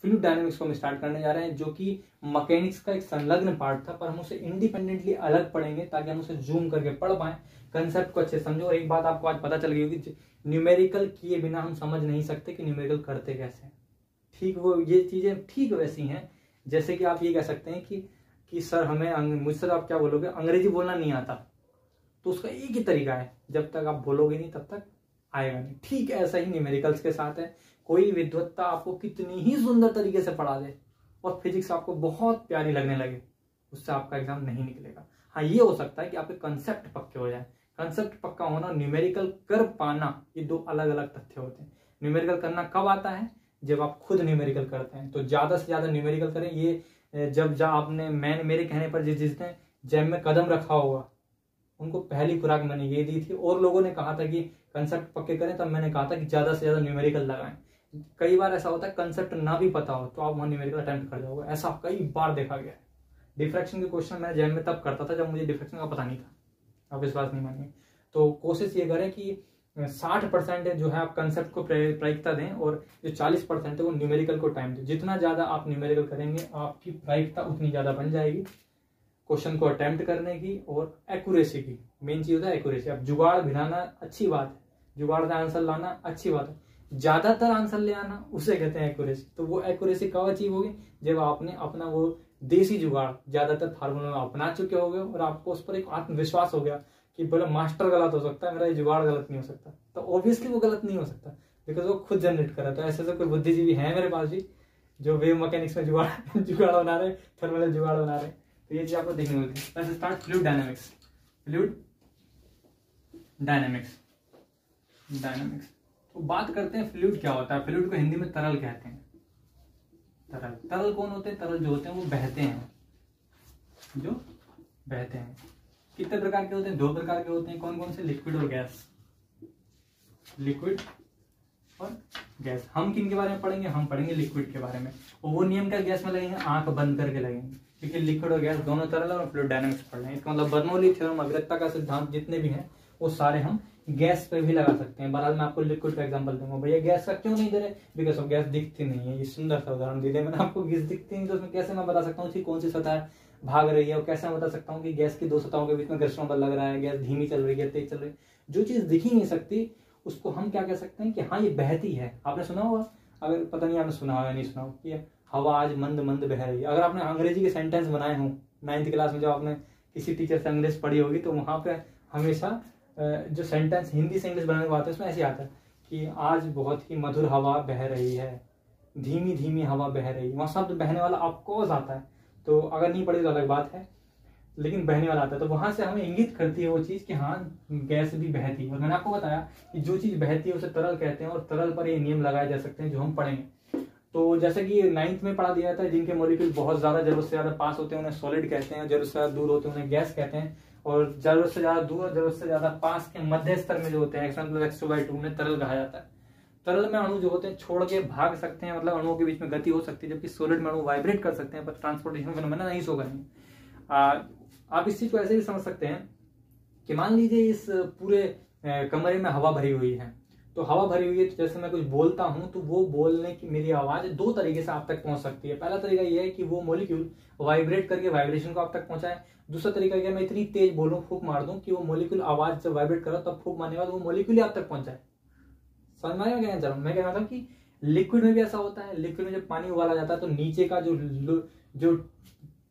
Fluid dynamics को हम start करने जा रहे हैं, जो कि मैकेनिक्स का एक संलग्न पार्ट था, पर हम उसे इंडिपेंडेंटली अलग पढ़ेंगे ताकि हम उसे जूम करके पढ़ पाए, कंसेप्ट को अच्छे समझो। और एक बात आपको आज पता चल गई होगी, न्यूमेरिकल किए बिना हम समझ नहीं सकते कि न्यूमेरिकल करते कैसे हैं। ठीक, वो ये चीजें ठीक वैसी हैं जैसे कि आप ये कह सकते हैं कि सर हमें मुझसे आप क्या बोलोगे, अंग्रेजी बोलना नहीं आता, तो उसका एक ही तरीका है, जब तक आप बोलोगे नहीं तब तक आएगा नहीं। ठीक ऐसा ही न्यूमेरिकल्स के साथ है। कोई विद्वत्ता आपको कितनी ही सुंदर तरीके से पढ़ा दे और फिजिक्स आपको बहुत प्यारी लगने लगे, उससे आपका एग्जाम नहीं निकलेगा। हाँ, ये हो सकता है कि आपके कंसेप्ट पक्के हो जाए। कंसेप्ट पक्का होना और न्यूमेरिकल कर पाना, ये दो अलग अलग तथ्य होते हैं। न्यूमेरिकल करना कब आता है, जब आप खुद न्यूमेरिकल करते हैं। तो ज्यादा से ज्यादा न्यूमेरिकल करें। ये जब आपने मेरे कहने पर जिसने जैम में कदम रखा होगा, उनको पहली खुराक मैंने ये दी थी, और लोगों ने कहा था कि कंसेप्ट पक्के करें, तब मैंने कहा था कि ज्यादा से ज्यादा न्यूमेरिकल लगाएं। कई बार ऐसा होता है कंसेप्ट ना भी पता हो तो आप वहां न्यूमेरिकल अटेम्प्ट कर जाओगे, ऐसा कई बार देखा गया है। डिफ्रैक्शन के क्वेश्चन मैंने जैम में तब करता था जब मुझे डिफ्रैक्शन का पता नहीं था, आप विश्वास नहीं मानिए। तो कोशिश ये करें कि 60% जो है आप कंसेप्ट को प्रायिकता दें, और जो 40% है वो न्यूमेरिकल को टाइम दें। जितना ज्यादा आप न्यूमेरिकल करेंगे आपकी प्रायिकता उतनी ज्यादा बन जाएगी क्वेश्चन को अटेम्प्ट करने की और एक्यूरेसी की। मेन चीज होता है एक्यूरेसी। अब जुगाड़ भिड़ाना अच्छी बात है, जुगाड़ का आंसर लाना अच्छी बात है, ज्यादातर आंसर ले आना उसे कहते हैं एक्यूरेसी। तो वो एक्यूरेसी कब अचीव होगी, जब आपने अपना वो देसी जुगाड़ ज्यादातर फार्मूला में अपना चुके हो गए और आपको उस पर एक आत्मविश्वास हो गया कि बोले मास्टर गलत हो सकता है, मेरा ये जुगाड़ गलत नहीं हो सकता। तो ऑब्वियसली वो गलत नहीं हो सकता, बिकॉज वो खुद जनरेट कर रहा है। तो ऐसे कोई बुद्धिजीवी है मेरे पास भी जो वेव मैकेनिक्स में जुगाड़ बना रहे, थर्मल जुगाड़ बना रहे। तो ये चीज आपको देखने मिलती है। Let's start fluid dynamics. Fluid dynamics तो बात करते हैं फ्लूइड क्या होता है। फ्लूइड को हिंदी में तरल कहते हैं। तरल कौन होते हैं? तरल जो होते हैं वो बहते हैं, जो बहते हैं। कितने प्रकार के होते हैं? 2 प्रकार के होते हैं। कौन कौन से? लिक्विड और गैस। लिक्विड और गैस। हम किन के बारे में पढ़ेंगे? हम पढ़ेंगे लिक्विड के बारे में। और वो नियम क्या गैस में लगेंगे? आंख बंद करके लगेंगे, क्योंकि लिक्विड और गैस दोनों तरल और फ्लूइड डायनामिक्स पढ़ रहे हैं। इसका मतलब बर्नौली थ्योरम, अग्रता का सिद्धांत जितने भी हैं वो सारे हम गैस पे भी लगा सकते हैं। बहरहाल मैं आपको लिक्विड का एग्जांपल दूंगा। भैया गैस का क्यों नहीं दे रहे? बिकॉज ऑफ गैस दिखती नहीं है। ये सुंदर सा उदाहरण दे दिया मैंने आपको। गैस दिखती नहीं तो उसमें कैसे मैं बता सकता हूँ कि कौन सी सतह भाग रही है, और कैसे मैं बता सकता हूँ कि गैस की 2 सतहों के बीच में घर्षण बल लग रहा है, गैस धीमी चल रही है, तेज चल रही है। जो चीज दिख ही नहीं सकती उसको हम क्या कह सकते हैं कि हाँ ये बहती है। आपने सुना होगा, अगर पता नहीं आपने सुना होगा या नहीं सुना होगा, कि हवा आज मंद मंद बह रही है। अगर आपने अंग्रेजी के सेंटेंस बनाए हों 9th क्लास में, जब आपने किसी टीचर से अंग्रेजी पढ़ी होगी, तो वहां पे हमेशा जो सेंटेंस हिंदी से इंग्लिश बनाने की बात है उसमें ऐसे आता है कि आज बहुत ही मधुर हवा बह रही है, धीमी धीमी हवा बह रही है। वहां शब्द बहने वाला ऑफकोर्स आता है, तो अगर नहीं पढ़ी तो अलग बात है, लेकिन बहने वाला आता है। तो वहां से हमें इंगित करती है वो चीज कि हाँ गैस भी बहती है। और मैंने आपको बताया कि जो चीज बहती है उसे तरल कहते हैं, और तरल पर ये नियम लगाए जा सकते हैं जो हम पढ़ेंगे। तो जैसे कि 9th में पढ़ा दिया था, जिनके मॉलिक्यूल बहुत ज्यादा जरूरत से ज्यादा पास होते हैं उन्हें सॉलिड कहते हैं, जरूरत से ज्यादा दूर होते हैं उन्हें गैस कहते हैं, और जरूरत से ज्यादा दूर और जरूरत से ज्यादा पास के मध्य स्तर में जो होते हैं x1+x2/2 उन्हें तरल कहा जाता है। तरल में अणु जो होते हैं छोड़ के भाग सकते हैं, मतलब अणुओं के बीच में गति हो सकती है, जबकि सॉलिड में अणु वाइब्रेट कर सकते हैं पर ट्रांसपोर्टेशन फिनोमेना नहीं शो करेंगे। आप इस चीज को ऐसे भी समझ सकते हैं कि मान लीजिए इस पूरे कमरे में हवा भरी हुई है, तो हवा भरी हुई है, तो जैसे मैं कुछ बोलता हूं तो वो बोलने की मेरी आवाज 2 तरीके से आप तक पहुंच सकती है। पहला तरीका ये है कि वो मॉलिक्यूल वाइब्रेट करके वाइब्रेशन को आप तक पहुंचाए। दूसरा तरीका यह मैं इतनी तेज बोलूं, फूंक मार दूं कि वो मॉलिक्यूल आवाज जब वाइब्रेट करो तब फूंक मारने के बाद वो मॉलिक्यूल ही आप तक पहुंचाए। समझ में आया क्या कहना चाह रहा हूं? मैं कह रहा था कि लिक्विड में भी ऐसा होता है। लिक्विड में जब पानी उबाला जाता है तो नीचे का जो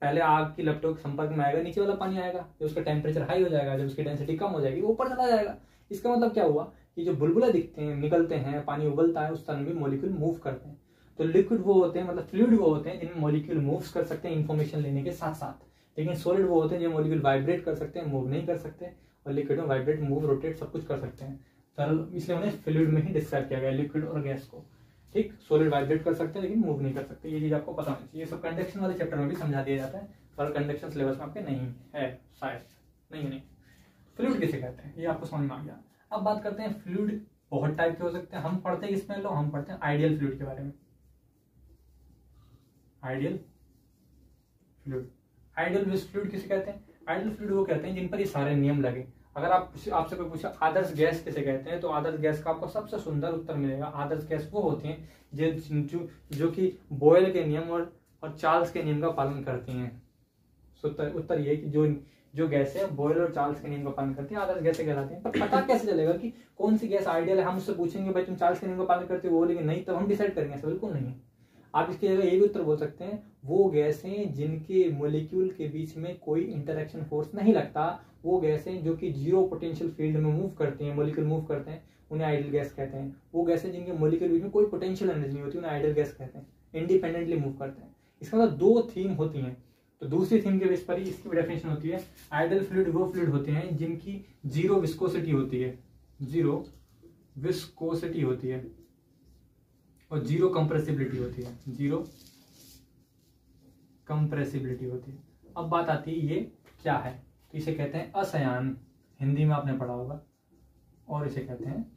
पहले आग की लपटों के संपर्क में आएगा, नीचे वाला पानी आएगा, जब उसका टेम्परेचर हाई हो जाएगा, जब उसकी डेंसिटी कम हो जाएगी, वो ऊपर चला जाएगा। इसका मतलब क्या हुआ कि जो बुलबुले दिखते हैं, निकलते हैं, पानी उबलता है, उस तरह भी मॉलिक्यूल मूव करते हैं। तो लिक्विड वो होते हैं, मतलब फ्लूइड वो होते हैं जिनमें मॉलिक्यूल मूव्स कर सकते हैं इन्फॉर्मेशन लेने के साथ साथ। लेकिन सॉलिड वो होते हैं जो मॉलिक्यूल वाइब्रेट कर सकते हैं, मूव नहीं कर सकते। और लिक्विड में वाइब्रेट, मूव, रोटेट सब कुछ कर सकते हैं। तरल इसलिए उन्हें फ्लूइड में ही डिस्क्राइब किया गया, लिक्विड और गैस को। ठीक, सॉलिड वाइब्रेट कर सकते हैं लेकिन मूव नहीं कर सकते। ये चीज आपको पता होनी चाहिए। ये सब कंडक्शन वाले चैप्टर में भी समझा दिया जाता है, पर कंडक्शन सिलेबस में आपके नहीं है, शायद नहीं। फ्लूइड किसे कहते हैं ये आपको समझ में आ गया। अब बात करते हैं फ्लूइड बहुत टाइप के हो सकते हैं। हम पढ़ते हैं किसमें? लो हम पढ़ते हैं आइडियल फ्लूइड के बारे में। Ideal fluid. आइडियल फ्लूइड किसे कहते हैं? आइडियल फ्लूइड वो कहते हैं जिन पर ये सारे नियम लगे। अगर आपसे कोई पूछे आदर्श गैस किसे कहते हैं, तो आदर्श गैस का आपको सबसे सुंदर उत्तर मिलेगा। आदर्श गैस वो होती हैं जो कि बॉयल के नियम और चार्ल्स के नियम का पालन करती हैं। उत्तर ये कि जो गैस है बॉयल और चार्ल्स के नियम का पालन करती है, आदर्श गैसें कहलाती हैं। पर पता कैसे चलेगा कि कौन सी गैस आइडियल है? हम उससे पूछेंगे भाई तुम चार्ल्स के नियम का पालन करते हो, वो बोलेंगे नहीं, तब हम डिसाइड करेंगे? ऐसा बिल्कुल नहीं है। आप इसकी जगह ये भी उत्तर बोल सकते हैं, वो गैसें जिनके मोलिक्यूल के बीच में कोई इंटरेक्शन फोर्स नहीं लगता, वो गैसें जो कि जीरो पोटेंशियल फील्ड में मूव करती हैं, मोलिक्यूल मूव करते हैं, उन्हें आइडियल गैस कहते हैं। वो गैसें जिनके मोलिक्यूल के बीच में कोई पोटेंशियल एनर्जी नहीं होती, उन्हें आइडियल गैस कहते हैं। इंडिपेंडेंटली मूव करते हैं। इसका मतलब दो थीम होती हैं। तो दूसरी थीम के बेस पर ही इसकी डेफिनेशन होती है, आइडियल फ्लूइड वो फ्लूइड होते हैं जिनकी जीरो विस्कोसिटी होती है, जीरो विस्कोसिटी होती है और जीरो कंप्रेसिबिलिटी होती है, जीरो कंप्रेसिबिलिटी होती है। अब बात आती है ये क्या है, तो इसे कहते हैं असयान, हिंदी में आपने पढ़ा होगा। और इसे कहते हैं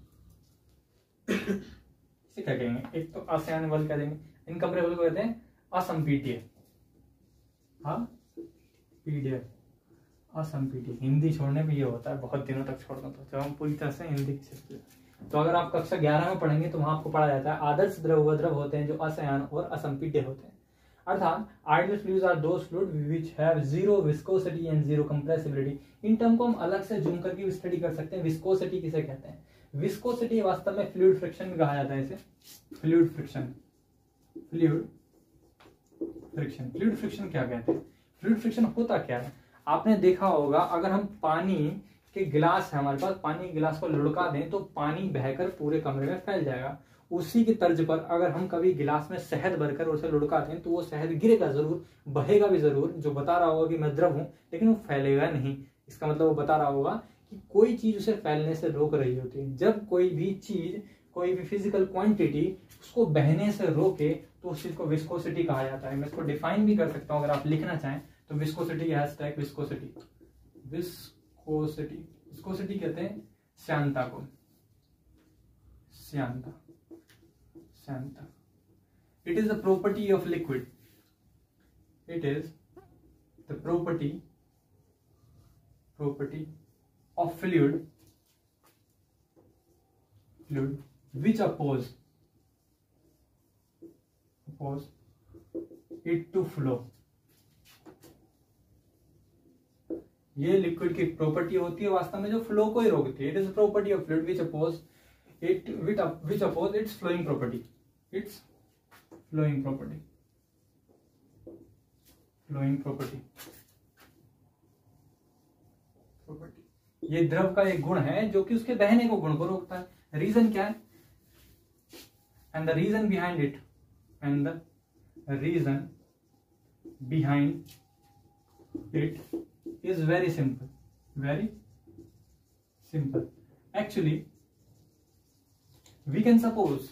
इसे क्या कहेंगे, एक तो असयान बल कह देंगे, इनकम्प्रेसिबल को कहते हैं असंपीड्य, पीडीएफ, असंपीड्य। हिंदी छोड़ने में ये होता है, बहुत दिनों तक छोड़ना था जब हम पूरी तरह से हिंदी की सीखते हैं। तो अगर आप कक्षा 11 में पढ़ेंगे तो वहां आपको पढ़ा जाता है आदर्श द्रव वह द्रव होते हैं जो असयान और असंपीड्य होते हैं। अर्थात ideal fluids are those fluid which have zero viscosity and zero compressibility. इन टर्म को हम अलग से जूम करके स्टडी कर सकते हैं। विस्कोसिटी किसे कहते हैं? विस्कोसिटी वास्तव में फ्लूइड फ्रिक्शन भी कहा जाता है इसे, फ्लूइड फ्रिक्शन। फ्लूइड फ्रिक्शन क्या कहते हैं? फ्लूइड फ्रिक्शन होता क्या है? आपने देखा होगा, अगर हम पानी के गिलास है हमारे पास, पानी के गिलास को लुढ़का दें तो पानी बहकर पूरे कमरे में फैल जाएगा। उसी की तर्ज पर अगर हम कभी गिलास में शहद भरकर उसे लुढ़का दें तो वो शहद गिरेगा जरूर, बहेगा भी जरूर, जो बता रहा होगा कि मैं द्रव हूं, लेकिन वो फैलेगा नहीं। इसका मतलब वो बता रहा होगा कि कोई चीज उसे फैलने से रोक रही होती है। जब कोई भी चीज, कोई भी फिजिकल क्वांटिटी उसको बहने से रोके तो उस चीज को विस्कोसिटी कहा जाता है। मैं इसको डिफाइन भी कर सकता हूं अगर आप लिखना चाहें तो। Viscosity hashtag viscosity, viscosity, viscosity कहते हैं श्यानता को, श्यानता, श्यानता। It is the property of liquid, it is the property of fluid which oppose it to flow। ये लिक्विड की प्रॉपर्टी होती है वास्तव में जो फ्लो को ही रोकती है। It is property of fluid which oppose its flowing property, its flowing property। ये द्रव का एक गुण है जो कि उसके बहने को गुण को रोकता है। रीजन क्या है? And the reason behind it, and the reason behind it is very simple, very simple. Actually we can suppose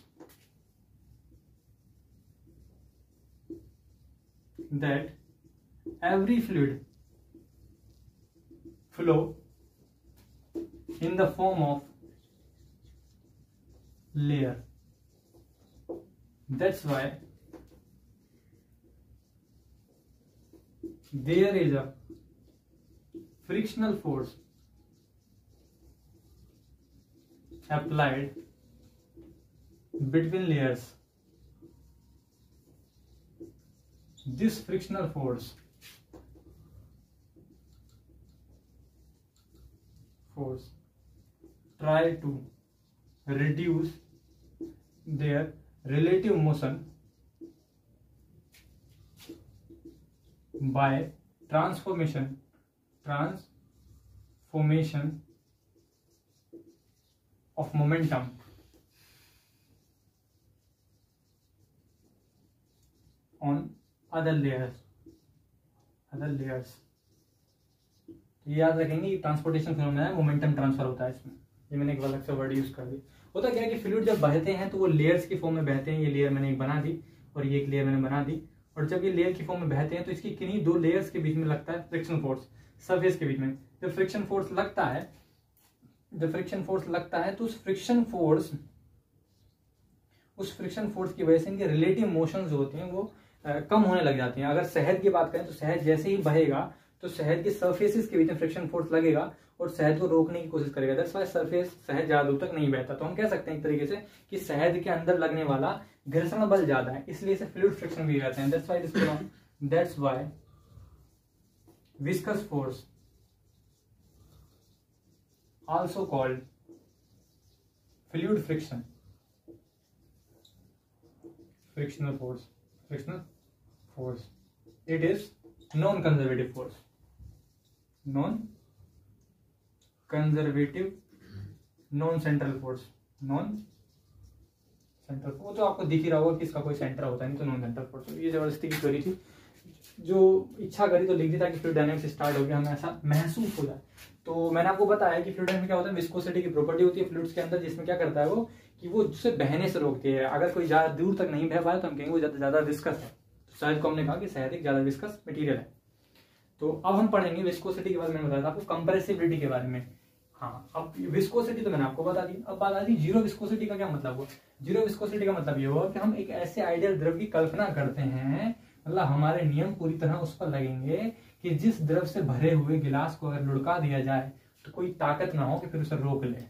that every fluid flow in the form of layer. That's why there is a frictional force applied between layers. This frictional force try to reduce their relative motion by transformation of momentum on other layers। तो याद रखेंगे transportation phenomena है, momentum transfer होता है इसमें। ये मैंने एक अलग से वर्ड यूज कर दिया। होता क्या है कि फ्लूइड जब बहते हैं तो वो लेयर्स की फॉर्म में बहते हैं। ये लेयर मैंने एक बना दी और ये एक लेयर मैंने बना दी, और जब ये लेयर की फॉर्म में बहते हैं तो इसकी किन्हीं दो लेयर्स के बीच में लगता है फ्रिक्शन फोर्स, सरफेस के बीच में। जब फ्रिक्शन फोर्स लगता है तो उस फ्रिक्शन फोर्स की वजह से इनके रिलेटिव मोशन जो होती हैं वो कम होने लग जाती हैं। अगर शहद की बात करें तो शहद जैसे ही बहेगा तो शहद की सरफेसेस के बीच में फ्रिक्शन फोर्स लगेगा और शहद को रोकने की कोशिश करेगा। दैट्स व्हाई सरफेस शहद ज्यादा दूर तक नहीं बहता। तो हम कह सकते हैं एक तरीके से कि शहद के अंदर लगने वाला घर्षण बल ज्यादा है, इसलिए इसे फ्लूइड फ्रिक्शन भी कहते हैं। That's why viscous force also called fluid friction, frictional force. It is non-conservative force. Non-conservative, non-central force. Non-central वो तो आपको दिख ही रहा होगा कि इसका कोई सेंटर होता है नहीं, तो नॉन सेंट्रल फोर्स। ये जबरदस्ती की थ्योरी थी, जो इच्छा करी तो लिख दी ताकि फ्लूइड डायनामिक्स स्टार्ट हो गया, हमें ऐसा महसूस हो जाए। तो मैंने आपको बताया कि फ्लूइड डायनामिक्स क्या होता है, विस्कोसिटी की प्रॉपर्टी होती है फ्लूइड्स के अंदर, जिसमें क्या करता है वो कि वो उसे बहने से रोकती है। अगर कोई ज्यादा दूर तक नहीं बह पाए तो हम कहेंगे वो ज्यादा विस्कस है। तो शायद को हमने कहा कि शहद एक ज्यादा विस्कस मटेरियल है। तो अब हम पढ़ेंगे विस्कोसिटी के बारे में, बताया था आपको कंप्रेसिबिलिटी के बारे में। हाँ, अब विस्कोसिटी तो मैंने आपको बता दी। अब बात आती है जीरो विस्कोसिटी का क्या मतलब हुआ। जीरो विस्कोसिटी का मतलब ये हुआ कि हम एक ऐसे आइडियल द्रव की कल्पना करते हैं, मतलब हमारे नियम पूरी तरह उस पर लगेंगे कि जिस द्रव से भरे हुए गिलास को अगर लुढ़का दिया जाए तो कोई ताकत ना हो कि फिर उसे रोक ले।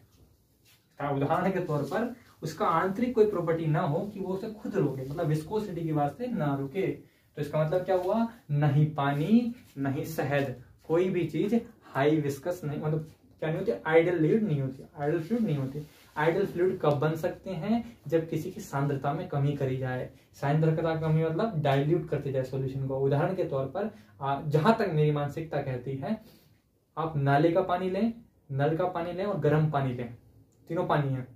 उदाहरण के तौर पर उसका आंतरिक कोई प्रॉपर्टी ना हो कि वो उसे खुद रोके, मतलब विस्कोसिटी की वास्ते ना रुके। तो इसका मतलब क्या हुआ, नहीं पानी नहीं शहद, कोई भी चीज हाई विस्कस नहीं, मतलब क्या नहीं होती, आइडियल फ्लूइड नहीं होती, आइडियल फ्लूइड नहीं होती। आइडियल फ्लूइड कब बन सकते हैं, जब किसी की सांद्रता में कमी करी जाए। सांद्रता कमी मतलब डाइल्यूट करते जाए सॉल्यूशन को। उदाहरण के तौर पर जहां तक मेरी मानसिकता कहती है, आप नाले का पानी लें, नल का पानी लें और गर्म पानी लें, तीनों पानी है,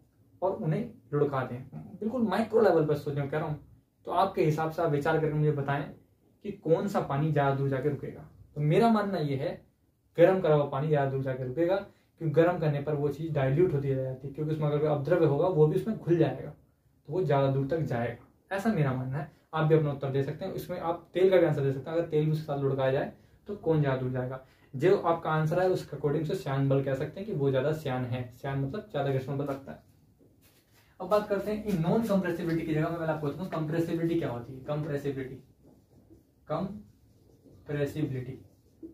और उन्हें लुढ़का दें। बिल्कुल माइक्रो लेवल पर सोचें कह रहा हूं। तो आपके हिसाब से आप विचार करके मुझे बताएं कि कौन सा पानी ज्यादा दूर जाके रुकेगा। तो मेरा मानना यह है गर्म करा हुआ पानी ज्यादा दूर जाके रुकेगा, क्योंकि गर्म करने पर वो चीज डाइल्यूट होती जाती है, क्योंकि उसमें अगर अपद्रव्य होगा वो भी उसमें घुल जाएगा, तो वो ज्यादा दूर तक जाएगा। ऐसा मेरा मानना है। आप भी अपना उत्तर दे सकते हैं, इसमें आप तेल का भी आंसर दे सकते हैं। अगर तेल भी उसके साथ लुढ़काया जाए तो कौन ज्यादा दूर जाएगा। जो आपका आंसर है उसके अकॉर्डिंग से श्यान बल कह सकते हैं कि वो ज्यादा श्यान है। श्यान मतलब ज्यादा घर्षण बल रखता है। अब बात करते हैं इन नॉन कंप्रेसिबिलिटी की जगह में। मैं आपको बताऊं कंप्रेसिबिलिटी क्या होती है।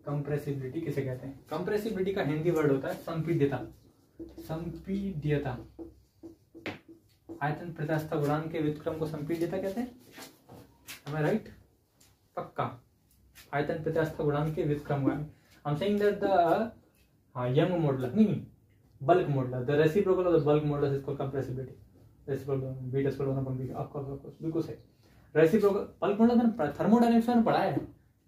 कंप्रेसिबिलिटी किसे कहते हैं। कंप्रेसिबिलिटी का हिंदी वर्ड होता है संपीड्यता। आयतन प्रत्यास्थ गुणांक के व्युत्क्रम को संपीड्यता कहते हैं। Am I right? पक्का। आयतन प्रत्यास्थ गुणांक के व्युत्क्रम गुणांक। I'm saying that the young modulus, नहीं, bulk modulus, the reciprocal of the bulk modulus is called compressibility. Reciprocal beta square 1/b, आपका बिल्कुल सही। रेसिप्रोकल बल्क मॉडल मैंने थर्मोडायनेमिक्स में पढ़ा है,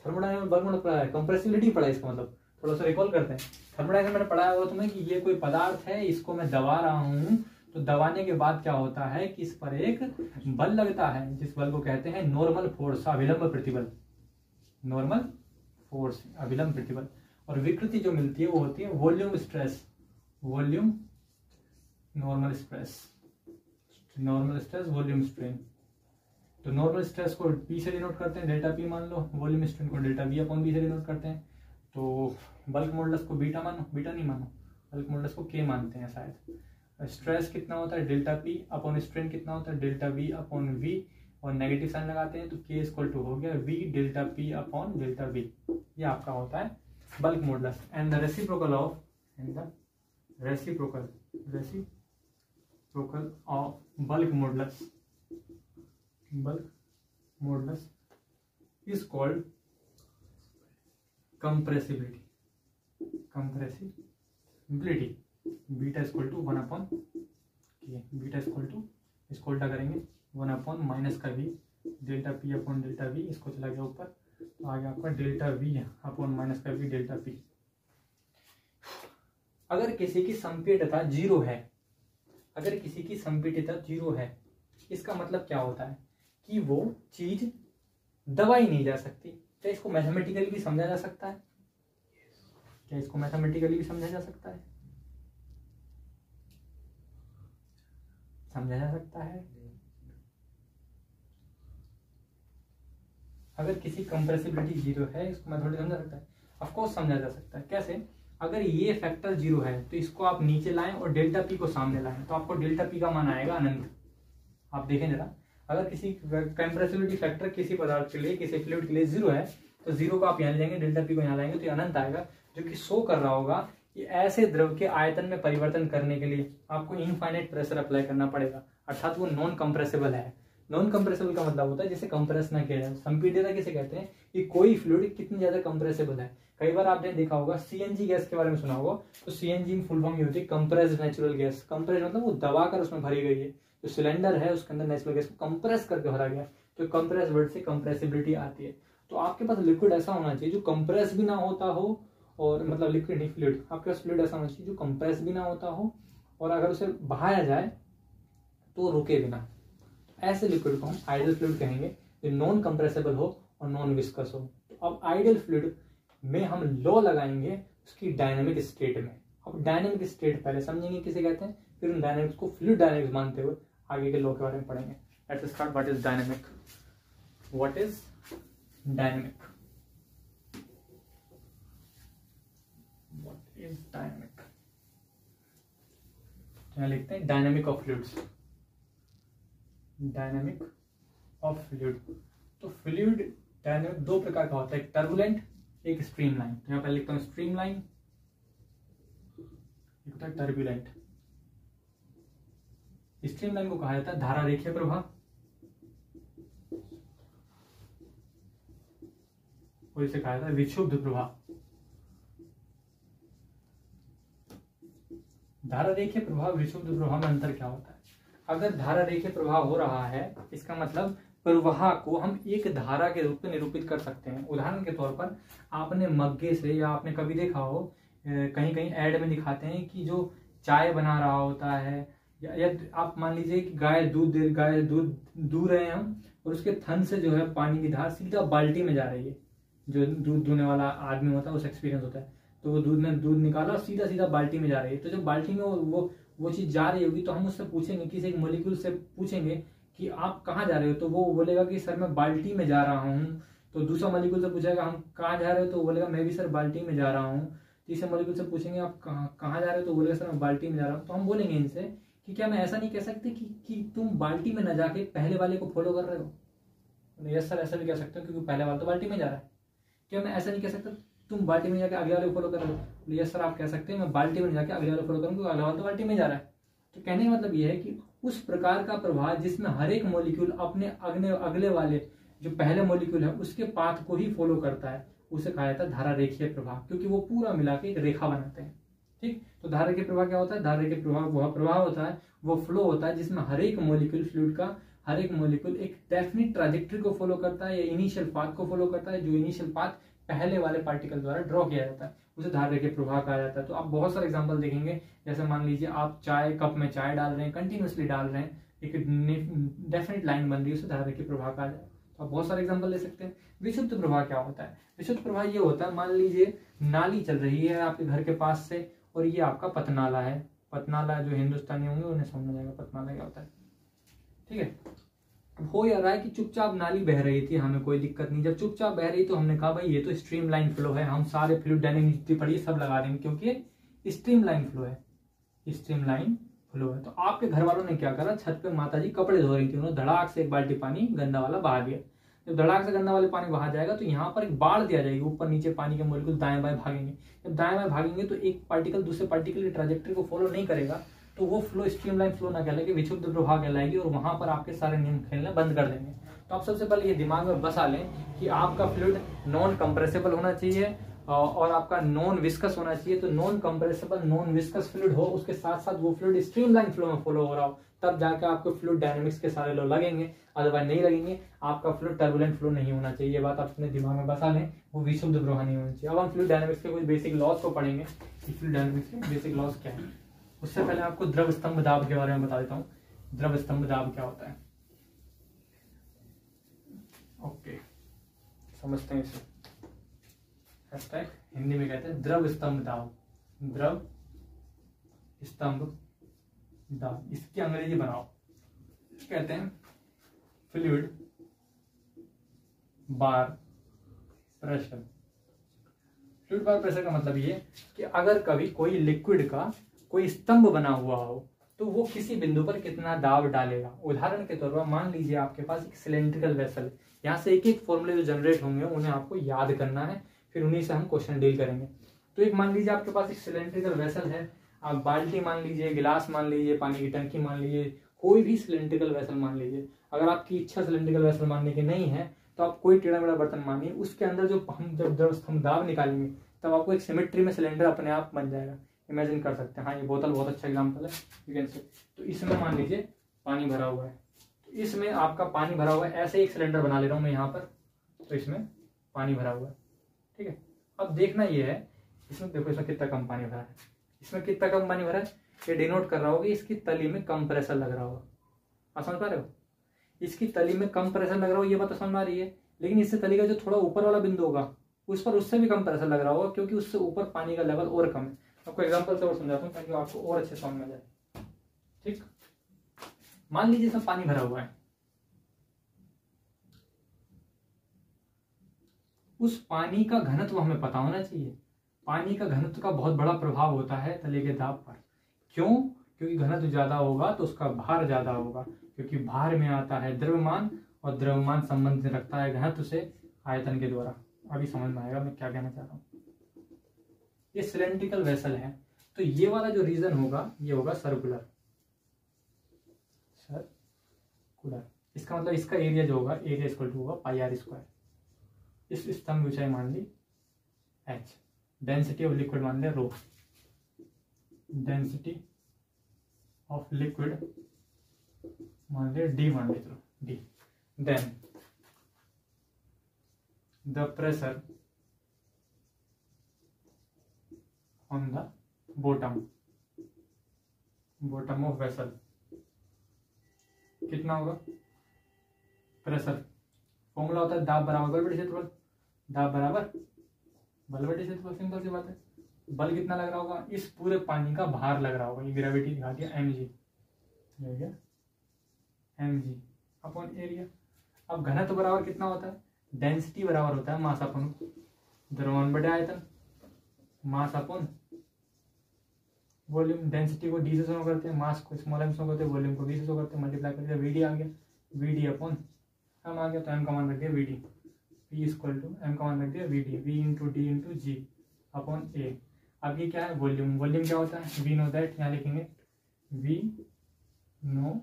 थर्मोडायनेमिक्स बल्क मॉडल पढ़ा है, कंप्रेसिबिलिटी पढ़ा है। इसका मतलब थोड़ा सा रिकॉल करते हैं। थर्मोडायनेमिक्स मैंने पढ़ाया हुआ तुम्हें कि ये कोई पदार्थ है, इसको मैं दबा रहा हूं, तो दबाने के बाद क्या होता है कि इस पर एक बल लगता है, जिस बल को कहते हैं नॉर्मल फोर्स, अभिलंब प्रतिबल। नॉर्मल फोर्स, अभिलंब प्रतिबल। और विकृति जो मिलती है वो होती है volume stress, volume normal stress, normal stress volume strain. तो नॉर्मल स्ट्रेस को पी से डिनोट करते हैं, डेल्टा पी मान लो, वॉल्यूम स्ट्रेन को डेल्टा वी अपॉन बी से डिनोट करते हैं। तो बल्क मॉडुलस को बीटा मानो, बीटा नहीं मानो, बल्क मॉडुलस को के मानते हैं शायद। स्ट्रेस कितना होता है डेल्टा पी अपॉन स्ट्रेन कितना होता है डेल्टा वी अपॉन वी, और नेगेटिव साइन लगाते हैं तो के इक्वल टू हो गया we delta P upon delta we. ये आपका होता है bulk modulus. And the reciprocal of bulk modulus is called compressibility. Beta is equal to 1 upon k. Beta is equal to इसको उल्टा करेंगे 1 अपॉन माइनस का v delta P upon delta we, इसको चला गया ऊपर तो आ गया आपका डेल्टा वी अपॉन माइनस का v डेल्टा पी। अगर किसी की संपीड्यता जीरो है, अगर किसी की संपीड्यता जीरो है, इसका मतलब क्या होता है कि वो चीज दबाई नहीं जा सकती। क्या इसको मैथमेटिकली भी समझा जा सकता है? क्या इसको मैथमेटिकली भी समझा जा सकता है? समझा जा सकता है। अगर किसी कंप्रेसिबिलिटी जीरो है, इसको मैथमेटिकली समझा सकता है। ऑफ कोर्स समझा जा सकता है। कैसे? अगर ये फैक्टर जीरो है तो इसको आप नीचे लाएं और डेल्टा पी को सामने लाएं तो आपको डेल्टा पी का मान आएगा अनंत। आप देखें जरा, अगर किसी कंप्रेसिबिलिटी फैक्टर किसी पदार्थ के लिए, किसी फ्लूइड के लिए जीरो है तो जीरो को आप यहाँ ले जाएंगे, डेल्टा पी को यहाँ लाएंगे तो ये अनंत आएगा, जो कि शो कर रहा होगा कि ऐसे द्रव के आयतन में परिवर्तन करने के लिए आपको इनफाइनाइट प्रेशर अप्लाई करना पड़ेगा, अर्थात वो नॉन कंप्रेसिबल है। नॉन कंप्रेसिबल का मतलब होता है जिसे कंप्रेस ना किया जाए। संपीड़ितता किसे कहते हैं कि कोई फ्लूइड कितनी ज्यादा कंप्रेसिबल है। कई बार आपने देखा होगा सीएनजी गैस के बारे में सुना होगा, तो सीएनजी में फुल फॉर्म ये होती है कंप्रेस्ड नेचुरल गैस। कंप्रेस मतलब वो दबा कर उसमें भरी गई है, जो सिलेंडर है उसके अंदर नेचुरल गैस को कंप्रेस करके भरा गया, तो कंप्रेस वर्ड से कंप्रेसिबिलिटी आती है। तो आपके पास लिक्विड ऐसा होना चाहिए जो कंप्रेस भी ना होता हो, और मतलब लिक्विड नहीं फ्लूइड, आपके पास फ्लूइड ऐसा होना चाहिए जो कंप्रेस भी ना होता हो और अगर उसे बहाया जाए तो रुके भी ना। ऐसे लिक्विड को हम आइडियल फ्लूइड कहेंगे जो नॉन कंप्रेसिबल हो और नॉन विस्कस हो। तो अब आइडियल फ्लूइड में हम लॉ लगाएंगे उसकी डायनेमिक स्टेट में। अब डायनेमिक स्टेट पहले समझेंगे किसे कहते हैं, फिर उन डायनेमिक्स को फ्लूइड डायनेमिक्स मानते हुए आगे के लॉ के बारे में पढ़ेंगे। Let's start. What is dynamic? What is dynamic? What is dynamic? यहाँ लिखते हैं dynamic of fluids. Dynamic of fluid. तो फ्लूइड डायनेमिक दो प्रकार का होता है, एक टर्बुलेंट, एक स्ट्रीमलाइन। यहाँ पर लिखता हूं स्ट्रीमलाइन, एक होता है टर्बुलेंट। स्ट्रीमलाइन को कहा जाता है धारा रेखीय प्रवाह, और इसे कहा जाता है विक्षुब्ध प्रवाह। धारा रेखीय प्रवाह, विक्षुब्ध प्रवाह में अंतर क्या होता है? अगर धारा रेखीय प्रवाह हो रहा है, इसका मतलब प्रवाह को हम एक धारा के रूप में निरूपित कर सकते हैं। उदाहरण के तौर पर आपने मग्गे से, या आपने कभी देखा हो कहीं कहीं ऐड में दिखाते हैं कि जो चाय बना रहा होता है, या आप मान लीजिए कि गाय दूध दूह रहे हैं हम, और उसके थन से जो है पानी की धार सीधा बाल्टी में जा रही है। जो दूध दूहने वाला आदमी होता है उसे एक्सपीरियंस होता है, तो वो दूध निकाला और सीधा सीधा बाल्टी में जा रही है। तो जब बाल्टी में वो चीज जा रही होगी तो हम उससे पूछेंगे, किसी एक मॉलिक्यूल से पूछेंगे कि आप कहाँ जा रहे हो, तो वो बोलेगा कि सर मैं बाल्टी में जा रहा हूँ। तो दूसरा मॉलिक्यूल से पूछेगा हम कहाँ जा रहे हो, तो वो बोलेगा मैं भी सर बाल्टी में जा रहा हूँ। तीसरे मॉलिक्यूल से पूछेंगे आप कहाँ जा रहे हो, तो बोलेगा सर मैं बाल्टी में जा रहा हूँ। तो हम बोलेंगे इनसे कि क्या मैं ऐसा नहीं कह सकते कि तुम बाल्टी में न जाके पहले वाले को फॉलो कर रहे हो? यस सर, ऐसा भी कह सकते हो क्योंकि पहले वाला तो बाल्टी में जा रहा है। क्या मैं ऐसा नहीं कह सकता तुम बाल्टी में जाके अगले वाले को फॉलो कर रहे हो? यस सर, आप कह सकते हैं मैं बाल्टी में जाके अगले वाले को फॉलो करूँ क्योंकि अगले वाला तो बाल्टी में जा रहा है। तो कहने का मतलब यह है कि उस प्रकार का प्रवाह जिसमें हर एक मॉलिक्यूल अपने अगले वाले जो पहले मॉलिक्यूल है उसके पाथ को ही फॉलो करता है, उसे कहा जाता है धारा रेखीय प्रवाह, क्योंकि वो पूरा मिला के एक रेखा बनाते हैं। ठीक, तो धारा रेखीय प्रवाह क्या होता है? धारा रेखीय प्रवाह वह प्रवाह होता है, वो फ्लो होता है जिसमें हर एक मॉलिक्यूल फ्लूइड का हर एक मॉलिक्यूल एक डेफिनिट ट्रैजेक्टरी को फॉलो करता है या इनिशियल पाथ को फॉलो करता है। जो इनिशियल पाथ पहले वाले पार्टिकल द्वारा ड्रॉ किया जाता है उसे धारा रेखीय प्रवाह कहा जाता है। तो आप बहुत सारे एग्जांपल देखेंगे, जैसे मान लीजिए आप कप में चाय डाल रहे हैं, कंटिन्यूअसली डाल रहे हैं, एक डेफिनेट लाइन बन रही है, उसे धारा रेखीय प्रवाह कहा जाता है। तो आप बहुत सारे एग्जांपल ले सकते हैं। विशुद्ध प्रवाह क्या होता है? विशुद्ध प्रवाह ये होता है, मान लीजिए नाली चल रही है आपके घर के पास से, और ये आपका पतनाला है। पतनाला जो हिंदुस्तानी होंगे उन्हें समझ आएगा पतनाला क्या होता है। ठीक है, हो या रहा है कि चुपचाप नाली बह रही थी, हमें कोई दिक्कत नहीं। जब चुपचाप बह रही तो हमने कहा भाई ये तो स्ट्रीमलाइन फ्लो है, हम सारे फ्लूइड डायनेमिक्स जितनी पढ़ी सब लगा देंगे क्योंकि ये स्ट्रीमलाइन फ्लो है, स्ट्रीमलाइन फ्लो है। तो आपके घर वालों ने क्या करा, छत पे माताजी कपड़े धो रही थी, उन्होंने धड़ाक से एक बाल्टी पानी गंदा वाला बहा दिया। जब धड़ाक से गंदा वाले पानी बहा जाएगा तो यहाँ पर एक बाढ़ दिया जाएगी, ऊपर नीचे पानी के मॉलिक्यूल दाएं बाएं भागेंगे। जब दाएं बाएं भागेंगे तो एक पार्टिकल दूसरे पार्टिकल की ट्रैजेक्टरी को फॉलो नहीं करेगा, तो वो फ्लो स्ट्रीमलाइन फ्लो ना कहलाएगी, विक्षुब्ध प्रवाह कहलाएगी, और वहां पर आपके सारे नियम खेलने बंद कर देंगे। तो आप सबसे पहले ये दिमाग में बसा लें कि आपका फ्लूइड नॉन कंप्रेसिबल होना चाहिए और आपका नॉन विस्कस होना चाहिए। तो non compressible non viscous fluid हो, उसके साथ साथ वो फ्लूइड स्ट्रीमलाइन फ्लो में फॉलो हो रहा हो, तब जाकर आपको फ्लूइड डायनेमिक्स के सारे लॉ लगेंगे, अदरवाइज नहीं लगेंगे। आपका फ्लूइड टर्बुलेंट फ्लो नहीं होना चाहिए, ये बात आप अपने दिमाग में बसा लें, वो विशुद्ध प्रवाह नहीं होना चाहिए। अब हम फ्लूइड डायनेमिक्स के कुछ बेसिक लॉज को पढ़ेंगे कि फ्लूइड डायनेमिक्स के बेसिक लॉज क्या है। उससे पहले आपको द्रव स्तंभ दाब के बारे में बता देता हूँ। द्रव स्तंभ दाब क्या होता है? ओके, समझते हैं इसे। हैशटैग हिंदी में कहते हैं द्रव स्तंभ दाब। द्रव स्तंभ दाब, इसकी अंग्रेजी बनाओ, कहते हैं फ्लूइड बार प्रेशर। फ्लूइड बार प्रेशर का मतलब ये कि अगर कभी कोई लिक्विड का कोई स्तंभ बना हुआ हो तो वो किसी बिंदु पर कितना दाब डालेगा। उदाहरण के तौर पर मान लीजिए आपके पास एक सिलेंड्रिकल वेसल, यहाँ से एक एक फॉर्मूले जो जनरेट होंगे उन्हें आपको याद करना है, फिर उन्हीं से हम क्वेश्चन डील करेंगे। तो एक मान लीजिए आपके पास एक सिलेंड्रिकल वेसल है, आप बाल्टी मान लीजिए, गिलास मान लीजिए, पानी की टंकी मान लीजिए, कोई भी सिलेंड्रिकल वेसल मान लीजिए। अगर आपकी इच्छा सिलेंड्रिकल वेसल मानने की नहीं है तो आप कोई टेढ़ा मेढ़ा बर्तन मानिए, उसके अंदर जो हम जब हम दाब निकालेंगे तब आपको एक सिमेट्री में सिलेंडर अपने आप बन जाएगा। इमेजिन कर सकते हैं। हाँ, ये बोतल बहुत अच्छा एग्जाम्पल है, यू कैन से। तो इसमें मान लीजिए पानी भरा हुआ है, तो इसमें आपका पानी भरा हुआ है, ऐसे एक सिलेंडर बना ले रहा हूं मैं यहाँ पर, तो इसमें पानी भरा हुआ है, ठीक है। अब देखना ये है, इसमें देखो इसमें कितना कम पानी भरा है, इसमें कितना कम पानी भरा है, ये डिनोट कर रहा होगा इसकी तली में कम प्रेशर लग रहा होगा। आप समझ पा रहे हो, इसकी तली में कम प्रेशर लग रहा हो, ये बात तो समझ में आ रही है। लेकिन इससे तली का जो थोड़ा ऊपर वाला बिंदु होगा उस पर उससे भी कम प्रेशर लग रहा होगा, क्योंकि उससे ऊपर पानी का लेवल और कम है। आपको एग्जांपल से और समझाता हूँ ताकि आपको और अच्छे समझ में जाए, ठीक। मान लीजिए इसमें पानी भरा हुआ है, उस पानी का घनत्व हमें पता होना चाहिए। पानी का घनत्व का बहुत बड़ा प्रभाव होता है तले के दाब पर। क्यों? क्योंकि घनत्व ज्यादा होगा तो उसका भार ज्यादा होगा, क्योंकि भार में आता है द्रव्यमान, और द्रव्यमान संबंध रखता है घनत्व से आयतन के द्वारा। अभी समझ में आएगा मैं क्या कहना चाह रहा हूँ। ये सिलेंड्रिकल वेसल है, तो ये वाला जो रीजन होगा ये होगा सर्कुलर। सर्कुलर इसका मतलब इसका एरिया जो होगा, एरिया इक्वल टू होगा पाई आर स्क्वायर। इस स्तंभ ऊंचाई मान ली h, डेंसिटी ऑफ लिक्विड मान लिया रो, डेंसिटी ऑफ लिक्विड मान लिया d, मान लिया चलो d, then the pressure on the bottom of vessel कितना होगा? प्रेशर फॉर्मूला होता है दाब बराबर बल बटे क्षेत्रफल, दाब बराबर बल बटे क्षेत्रफल, सिंपल सी बात है। बल कितना लग रहा होगा? इस पूरे पानी का भार लग रहा होगा, ये ग्रेविटी दिखा दिया mg, हो गया mg अपॉन एरिया। अब घनत्व बराबर कितना होता है? डेंसिटी बराबर होता है मास अपॉन द्रव्यमान बटे आयतन, मास अपॉन वॉल्यूम। डेंसिटी को डी से शो करते हैं, मास को स्मॉल एम शो करते हैं, वॉल्यूम को वी से शो करते हैं, मल्टीप्लाई करते हैं, वीडी आ गया, वीडी अपॉन एम आ गया, तो एम का मान रख दिया VD, p equal to m का मान रख दिया VD, v into d into g upon a. अब ये क्या है? वॉल्यूम। वॉल्यूम क्या होता है? वी नो दैट, यहाँ लिखेंगे we know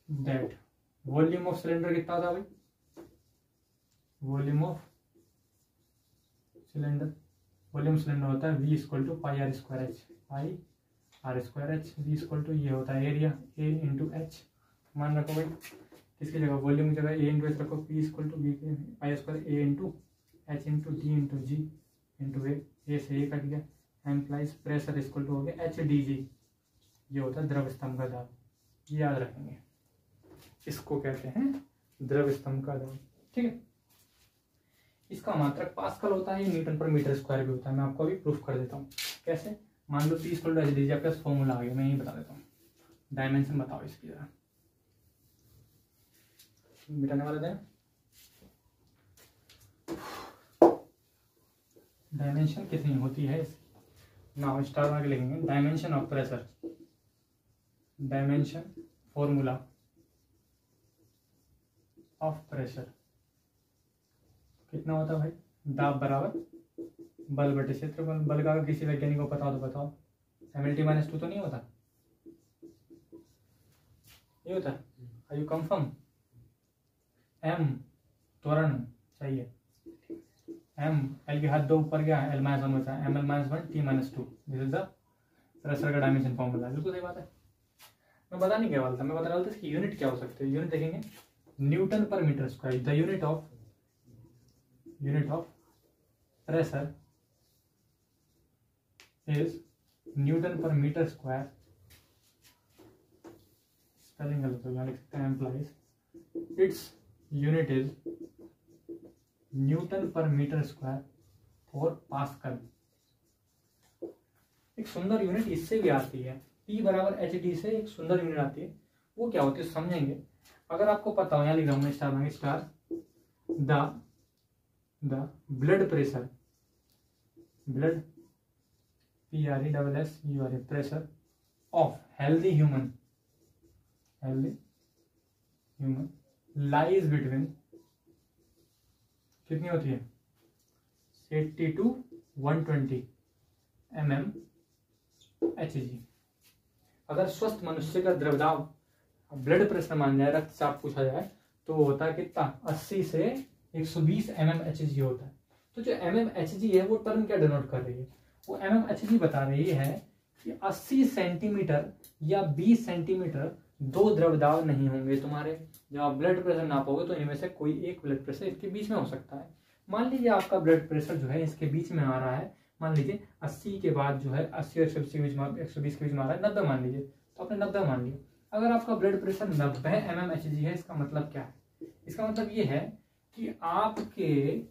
that. Volume of cylinder कितना होता है भाई? Volume of cylinder, volume cylinder होता है V equal to pi R square H, pi R square H. V equal to ये होता है एरिया, ए इंटू एच। मान रखो भाई किसकी जगह? वॉल्यूम की जगह ए इंटू एच रखो, p equal to v pi square a into h into d into g into a से ए कट गया, एम्प्लाइज प्रेशर इक्वल टू हो गया एच डी जी। ये होता है द्रव स्तंभ का दाब, ये याद रखेंगे, इसको कहते हैं द्रव स्तंभ का दाब, ठीक है। इसका मात्रक पास्कल होता है, ये न्यूटन पर मीटर स्क्वायर भी होता है। मैं आपको अभी प्रूफ कर देता हूँ कैसे। मान लो 30 एच दीजिए, आपके पास फॉर्मूला आ गया, मैं यही बता देता हूँ। डायमेंशन बताओ इसकी जरा, मिटाने वाले थे। डायमेंशन कितनी होती है ना, स्टार मार्क लिखेंगे। Dimension of pressure, dimension formula of pressure कितना होता है भाई? दाब बराबर बल बटे क्षेत्रफल। बल का अगर किसी वैज्ञानिक को पता हो तो बताओ, mLT-2 तो नहीं होता? ये होता है, आर यू कंफर्म? m त्वरण चाहिए, m l के हाथ दो ऊपर गया, l माइनस 1 बचा, ml minus 1 t minus 2, this is the pressure का डायमेंशन फॉर्मूला। बिल्कुल सही बात है। मैं बता नहीं क्या वाला था, मैं बता रहा था इसकी यूनिट क्या हो सकती है। यूनिट देखेंगे newton per metre square. The unit of pressure is Newton per meter square। Spelling गलत हो गया, लिख सकते हैं implies. It's unit is newton per metre square for pascal. एक सुंदर यूनिट इससे भी आती है, P बराबर एच डी से एक सुंदर यूनिट आती है। वो क्या होती है समझेंगे। अगर आपको पता हो, यहाँ लिख रहा हूँ मैं स्टार में, star the blood pressure, blood PRESSUR pressure of healthy human lies between कितनी होती है? 80 to 120। mmHg। अगर स्वस्थ मनुष्य का द्रवदाब ब्लड प्रेशर मान जाए, रक्तचाप पूछा जाए, तो वो होता है कितना, 80 से 120 mmHg होता है। तो जो mmHg है वो टर्म क्या डिनोट कर रही है, वो mmHg बता रही है कि 80 सेंटीमीटर या 20 सेंटीमीटर दो द्रवदाब नहीं होंगे तुम्हारे। जब आप ब्लड प्रेशर नापोगे तो इनमें से कोई एक ब्लड प्रेशर इसके बीच में हो सकता है। मान लीजिए आपका ब्लड प्रेशर जो है इसके बीच में आ रहा है, मान लीजिए 80 के बाद जो है 80 और 120 के बीच में आ रहा है, 90 मान लीजिए, तो आपने 90 मान लिया। अगर आपका ब्लड प्रेशर 90 mmHg है, इसका मतलब क्या है, इसका मतलब ये है कि आपके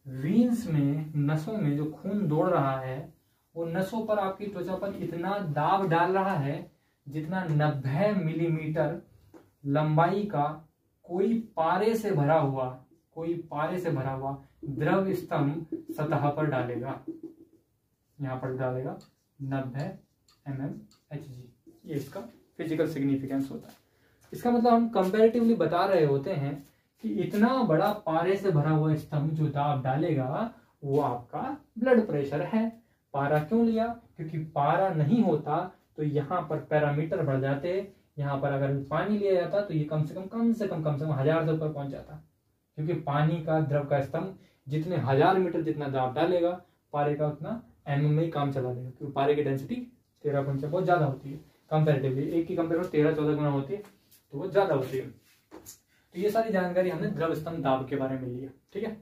वीन्स में, नसों में जो खून दौड़ रहा है, वो नसों पर, आपकी त्वचा पर इतना दाब डाल रहा है जितना 90 मिलीमीटर लंबाई का कोई पारे से भरा हुआ द्रव स्तंभ सतह पर डालेगा। यहां पर डालेगा 90 mmHg। ये इसका फिजिकल सिग्निफिकेंस होता है। इसका मतलब हम कंपैरेटिवली बता रहे होते हैं कि इतना बड़ा पारे से भरा हुआ स्तंभ जो दाब डालेगा वो आपका ब्लड प्रेशर है। पारा क्यों लिया, क्योंकि पारा नहीं होता तो यहाँ पर पैरामीटर बढ़ जाते। यहाँ पर अगर पानी लिया जाता तो ये कम से कम 1000 से ऊपर पहुंच जाता, क्योंकि पानी का द्रव का स्तंभ जितने 1000 मीटर जितना दाब डालेगा, पारे का उतना mm में ही काम चला लेगा, क्योंकि पारे की डेंसिटी 13 बहुत ज्यादा होती है कंपेरेटिवली। एक की कंपेयर 13-14 गुना होती है, तो वो ज्यादा होती है। तो ये सारी जानकारी हमने द्रव स्तंभ दाब के बारे में लिया। ठीक है,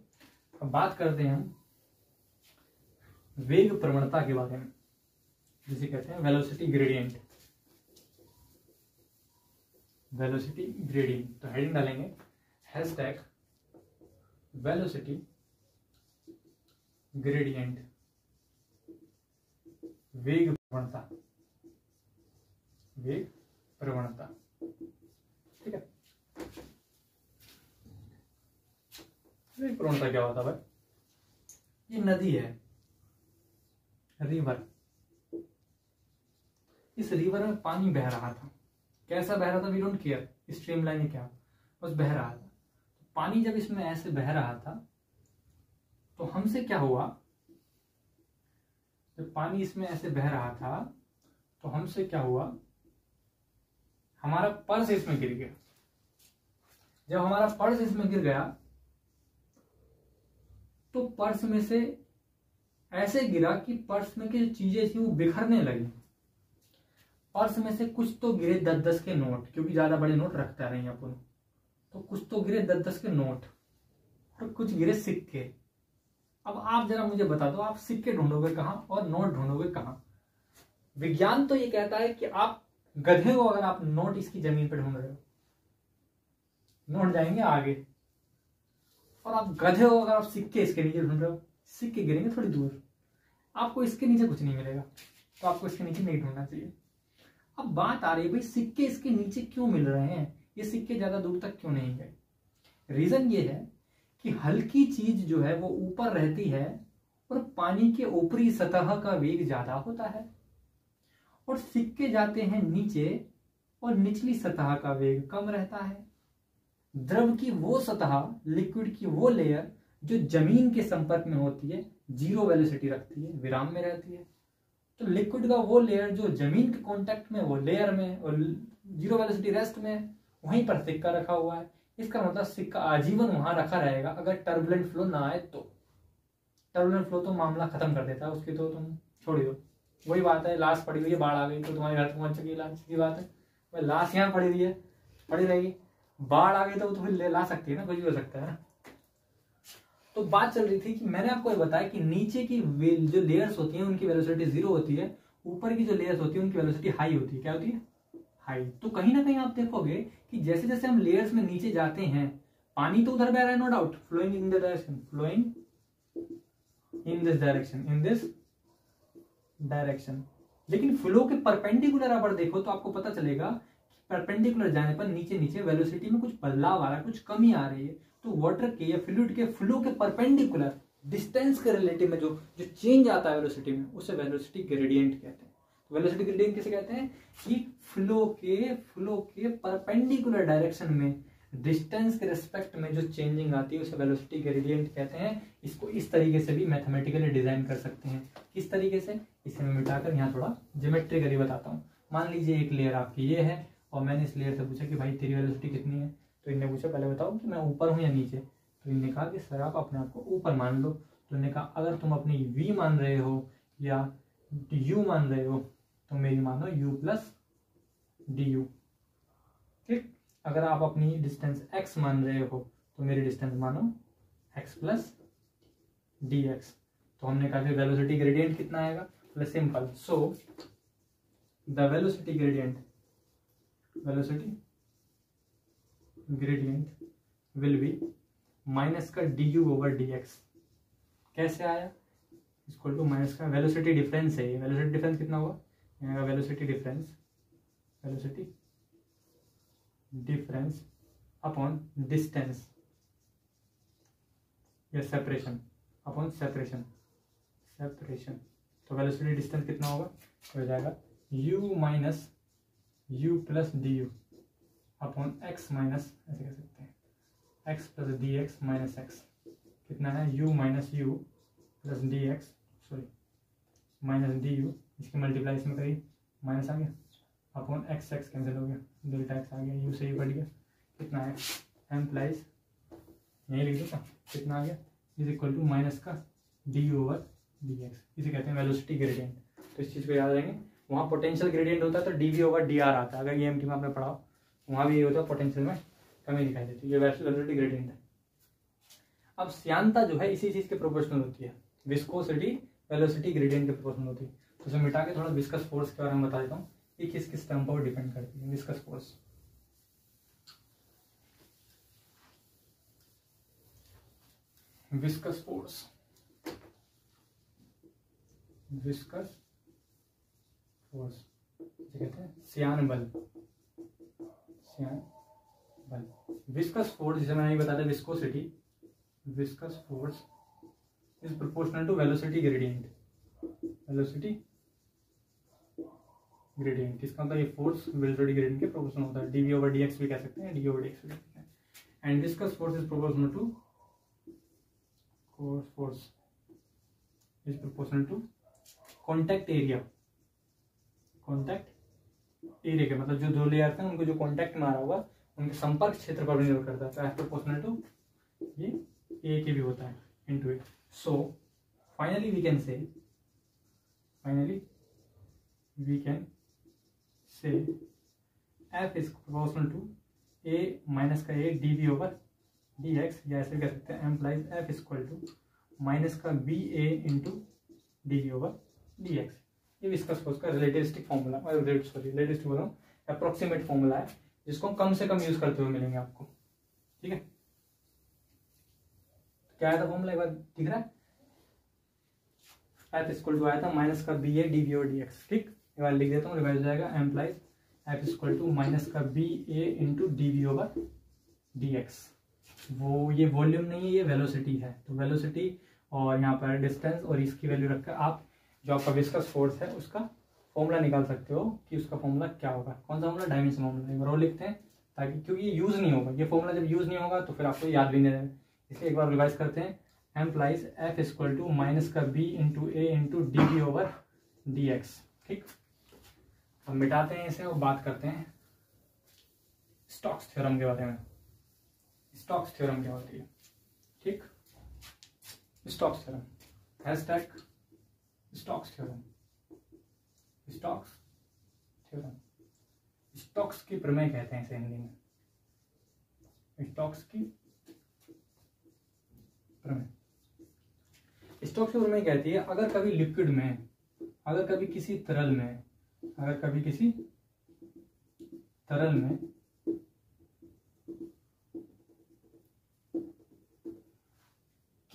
अब बात करते हैं हम वेग प्रवणता के बारे में, जिसे कहते हैं वेलोसिटी ग्रेडियंट। वेलोसिटी ग्रेडियंट, तो हेडिंग डालेंगे #वेलोसिटी ग्रेडियंट, वेग प्रवणता। ठीक है, वेग प्रवणता क्या होता है भाई, ये नदी है, रिवर। इस रिवर में पानी बह रहा था, कैसा बह रहा था, वी डोंट केयर, स्ट्रीमलाइन है क्या, बस बह रहा था। पानी जब इसमें ऐसे बह रहा था तो हमसे क्या हुआ, जब पानी इसमें ऐसे बह रहा था तो हमसे क्या हुआ, हमारा पर्स इसमें गिर गया। जब हमारा पर्स इसमें गिर गया तो पर्स में से ऐसे गिरा कि पर्स में की जो चीजें थी वो बिखरने लगी। पर्स में से कुछ तो गिरे 10-10 के नोट, क्योंकि ज्यादा बड़े नोट रखता नहीं अपन, तो कुछ तो गिरे 10-10 के नोट और कुछ गिरे सिक्के। अब आप जरा मुझे बता दो, आप सिक्के ढूंढोगे कहां और नोट ढूंढोगे कहां? विज्ञान तो ये कहता है कि आप गधे हो अगर आप नोट इसकी जमीन पर ढूंढ रहे हो, नोट जाएंगे आगे, और आप गधे हो अगर आप सिक्के इसके नीचे ढूंढ रहे हो, सिक्के गिरेंगे थोड़ी दूर, आपको इसके नीचे कुछ नहीं मिलेगा, तो आपको इसके नीचे नहीं ढूंढना चाहिए। अब बात आ रही है भाई, सिक्के इसके नीचे क्यों मिल रहे हैं, ये सिक्के ज्यादा दूर तक क्यों नहीं गए? रीजन ये है कि हल्की चीज जो है वो ऊपर रहती है और पानी के ऊपरी सतह का वेग ज्यादा होता है, और सिक्के जाते हैं नीचे और निचली सतह का वेग कम रहता है। द्रव की वो सतह, लिक्विड की वो लेयर जो जमीन के संपर्क में होती है, 0 वेलोसिटी रखती है, विराम में रहती है। तो लिक्विड का वो लेयर जो जमीन के कांटेक्ट में, वो लेयर में, और 0 वेलोसिटी रेस्ट में, वहीं पर सिक्का रखा हुआ है। इसका मतलब सिक्का आजीवन वहां रखा रहेगा अगर टर्बुलेंट फ्लो ना आए तो। टर्बुलेंट फ्लो तो मामला खत्म कर देता है, उसकी तो तुम छोड़ दो। वही बात है, लाश पड़ी हुई है, बाढ़ आ गई तो तुम्हारे घर तक पहुंच चुकी, लाश की बात है, लाश यहाँ पड़ी हुई है, पड़ी रहेगी, बाढ़ आ गई तो फिर ले ला सकती है ना, कुछ भी हो सकता है ना। तो बात चल रही थी कि मैंने आपको ये बताया कि नीचे की जो लेयर्स होती हैं उनकी वेलोसिटी 0 होती है, ऊपर की जो लेयर्स होती है उनकी वेलोसिटी हाई होती है। क्या होती है? हाई। तो कहीं ना कहीं आप देखोगे कि जैसे जैसे हम लेयर्स में नीचे जाते हैं, पानी तो उधर बह रहा है, no doubt, flowing in the direction, flowing in this direction, लेकिन फ्लो के परपेंडिकुलर अगर देखो तो आपको पता चलेगा कि परपेंडिकुलर जाने पर नीचे नीचे वेलोसिटी में कुछ बदलाव आ रहा है, कुछ कमी आ रही है। तो वाटर के या फ्लूइड के फ्लो के परपेंडिकुलर डिस्टेंस के रिलेटिव में जो चेंज आता है वेलोसिटी में, उसे वेलोसिटी ग्रेडियंट कहते हैं। तो वेलोसिटी ग्रेडियंट किसे कहते हैं? कि फ्लो के परपेंडिकुलर डायरेक्शन में डिस्टेंस के रिस्पेक्ट में जो चेंजिंग आती है उसे वेलोसिटी ग्रेडियंट कहते हैं। इसको इस तरीके से भी मैथमेटिकली डिजाइन कर सकते हैं। किस तरीके से, इसे मैं मिटाकर यहाँ थोड़ा ज्योमेट्रिकली बताता हूँ। मान लीजिए एक लेयर आपकी ये है और मैंने इस लेयर से पूछा कि भाई तेरी वेलोसिटी कितनी है, तो इनने पूछा पहले बताओ कि मैं ऊपर हूँ या नीचे, तो इनने कहा कि सर आप अपने आप को ऊपर मान लो। तो इन्होंने कहा अगर तुम अपनी v मान रहे हो या u मान रहे हो तो मेरी मानो u प्लस du। ठीक, अगर आप अपनी डिस्टेंस x मान रहे हो तो मेरी डिस्टेंस मानो x प्लस dx। तो हमने कहा कि वेलोसिटी ग्रेडियंट कितना आएगा, plus simple. So the velocity gradient will be minus का du ओवर dx। कैसे आया, इक्वल टू माइनस का वेलोसिटी डिफरेंस है। वेलोसिटी डिफरेंस कितना हुआ, यहाँ का वेलोसिटी डिफरेंस अपॉन डिस्टेंस या सेपरेशन अपॉन सेपरेशन। तो वेलोसिटी डिस्टेंस कितना होगा, हो जाएगा u minus u plus du upon x minus, ऐसे कह सकते हैं x plus dx minus x। कितना है, u minus u plus dx, sorry minus du, इसकी मल्टीप्लाई इसमें करी, माइनस आ गया अपॉन x कैंसिल हो गया, डेल्टा x आ गया, u से ही बढ़ गया, कितना है एम्प्लाइज, यही लिख दो कितना आ गया, इज इक्वल टू माइनस का du ओवर dx। इसे कहते हैं वेलोसिटी ग्रेडियंट। तो इस चीज़ को याद रखेंगे। वहाँ पोटेंशियल ग्रेडियंट होता है तो dv ओवर dr आता है। अगर ये एमटी में आपने पढ़ा वहाँ भी ये होता है, पोटेंशियल में कमी दिखाई देती है। ये वेलोसिटी ग्रेडियंट है। अब श्यानता जो है इसी चीज़ के प्रोपोर्शनल होती है, विस्कोसिटी वेलोसिटी ग्रेडियंट के प्रोपोर्शनल होती है। तो उसे मिटा के थोड़ा विस्कस फोर्स के बारे में बता देता हूँ, ये किस किस टर्म पर डिपेंड करती है। विस्कस फोर्स, कहते हैं श्यान बल। विस्कस फोर्स जिसे मैंने बताया था, viscous force is proportional to velocity gradient. इसका मतलब ये फोर्स वेलोसिटी ग्रेडियंट के प्रोपोर्शनल होता है। dv ओवर dx भी कह सकते हैं, d ओवर dx भी कह सकते हैं। And viscous force is proportional to contact area के, मतलब जो दो लेयर थे उनको जो कॉन्टैक्ट में आ रहा होगा उनके संपर्क क्षेत्र पर भी निर्भर करता है। तो एज प्रोपोर्शनल टू ये ए के भी होता है into it. So finally we can say F is proportional to A minus का ए dv ओवर dx, या ऐसे कह सकते हैं implies F is equal to minus का B A into dv over dx। ये विस्कस फोर्स का relativistic formula, relativistic बोल रहा हूँ, अप्रोक्सीमेट फॉर्मूला है जिसको हम कम से कम यूज करते हुए मिलेंगे आपको। ठीक है, क्या आया था फॉर्मूला एक बार दिख रहा है, एफ इक्वल टू आया था माइनस का बी ए dv ओवर dx। ठीक, एक बार लिख देता हूँ, रिवाइज हो जाएगा। Implies F equal to minus का B A into dv over dx। वो ये वॉल्यूम नहीं है, ये वेलोसिटी है। तो वेलोसिटी और यहाँ पर डिस्टेंस और इसकी वैल्यू रखकर आप जो आपका विस्कस फोर्स है उसका फॉर्मूला निकाल सकते हो कि उसका फॉर्मूला क्या होगा। कौन सा फॉर्मूला, डायमेंशन फॉर्मूला। एक बार और लिखते हैं ताकि, क्योंकि ये यूज नहीं होगा, ये फॉर्मूला जब यूज नहीं होगा तो फिर आपको याद भी नहीं रहेगा, इसलिए एक बार रिवाइज करते हैं। Implies F equal to minus का B into A into dv over dx। ठीक, अब मिटाते हैं इसे और बात करते हैं स्टोक्स थ्योरम के बारे में। स्टोक्स थ्योरम क्या होती है? ठीक, Stokes theorem, hashtag Stokes theorem. Stokes की प्रमेय कहते हैं इसे हिंदी में, स्टोक्स की प्रमेय। स्टोक्स की प्रमेय कहती है अगर कभी लिक्विड में, अगर कभी किसी तरल में,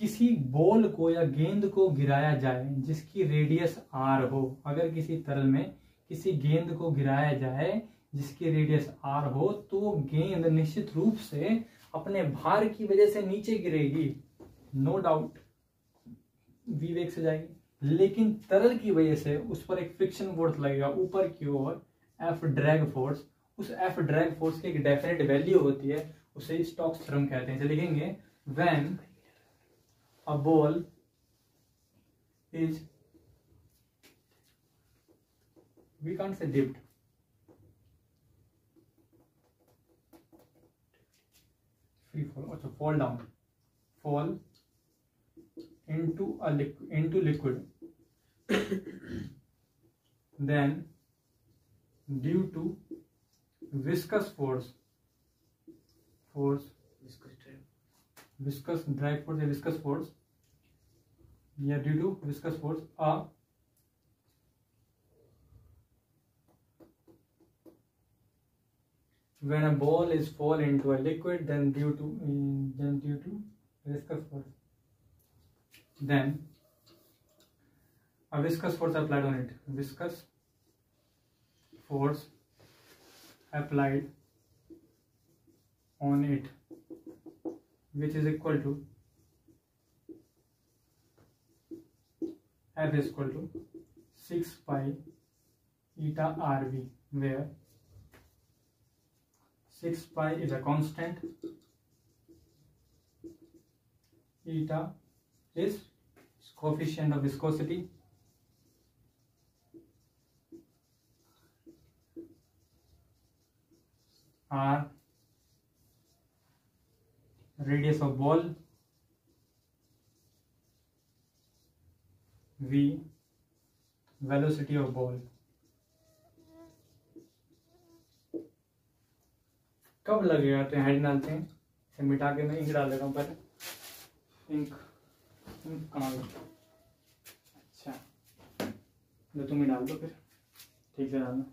किसी बॉल को या गेंद को गिराया जाए जिसकी रेडियस r हो, अगर किसी तरल में किसी गेंद को गिराया जाए जिसकी रेडियस r हो, तो गेंद निश्चित रूप से अपने भार की वजह से नीचे गिरेगी, नो डाउट v वेग से जाएगी। लेकिन तरल की वजह से उस पर एक फ्रिक्शन फोर्स लगेगा ऊपर की ओर, F ड्रैग फोर्स। उस F ड्रैग फोर्स की एक डेफिनेट वैल्यू होती है, उसे स्टोक्स थ्योरम कहते हैं। इसे लिखेंगे when a ball is, we can't say dipped, free fall, अच्छा fall down, fall into liquid then due to viscous force viscous drive force या viscous force या due to viscous force when a ball is fall into a liquid then due to viscous force, then a viscous force applied on it, viscous force applied on it, which is equal to F is equal to 6 pi eta RV, where 6 pi is a constant, eta is coefficient of viscosity, R radius of ball, V velocity of ball। कब लगेगा तो head डालते हैं, इसे मिटा के मैं ink डाल देता हूँ पहले। इंक कहाँ गया? अच्छा तो तुम ही डाल दो फिर, ठीक से डालना।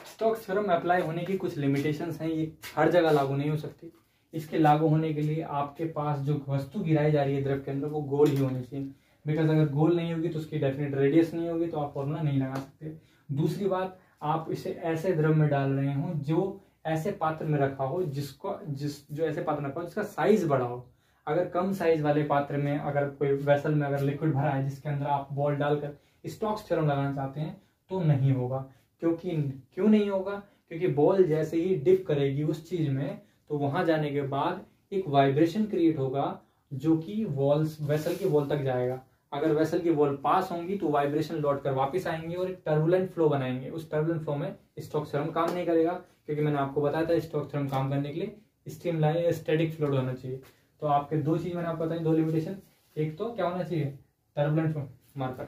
स्टोक्स थ्योरम अप्लाई होने की कुछ लिमिटेशंस हैं, ये हर जगह लागू नहीं हो सकती। इसके लागू होने के लिए आपके पास जो वस्तु गिराई जा रही है द्रव के अंदर वो गोल ही होनी चाहिए, बिकॉज अगर गोल नहीं होगी तो उसकी डेफिनेट रेडियस नहीं होगी, तो आप फॉर्मूला नहीं लगा सकते। दूसरी बात, आप इसे ऐसे द्रव में डाल रहे हो जो ऐसे पात्र में रखा हो जो ऐसे पात्र में रखा हो जिसका साइज बड़ा हो। अगर कम साइज वाले पात्र में, अगर कोई वेसल में अगर लिक्विड भरा है जिसके अंदर आप बॉल डालकर स्टोक्स थ्योरम लगाना चाहते हैं तो नहीं होगा। क्यों नहीं होगा? क्योंकि बॉल जैसे ही डिप करेगी उस चीज में तो वहां जाने के बाद एक वाइब्रेशन क्रिएट होगा जो कि वेसल के वॉल तक जाएगा। अगर वेसल की वॉल पास होंगी तो वाइब्रेशन लौट कर वापस आएंगे और एक टर्बुलेंट फ्लो बनाएंगे। उस टर्बुलेंट फ्लो में स्टोक्स थ्योरम काम नहीं करेगा, क्योंकि मैंने आपको बताया था स्टोक्स थ्योरम काम करने के लिए स्ट्रीमलाइन या स्टैटिक फ्लो होना चाहिए। तो आपके दो चीज मैंने आपको बताई, दो लिमिटेशन। एक तो क्या होना चाहिए, टर्बुलेंट फ्लो मार्कर।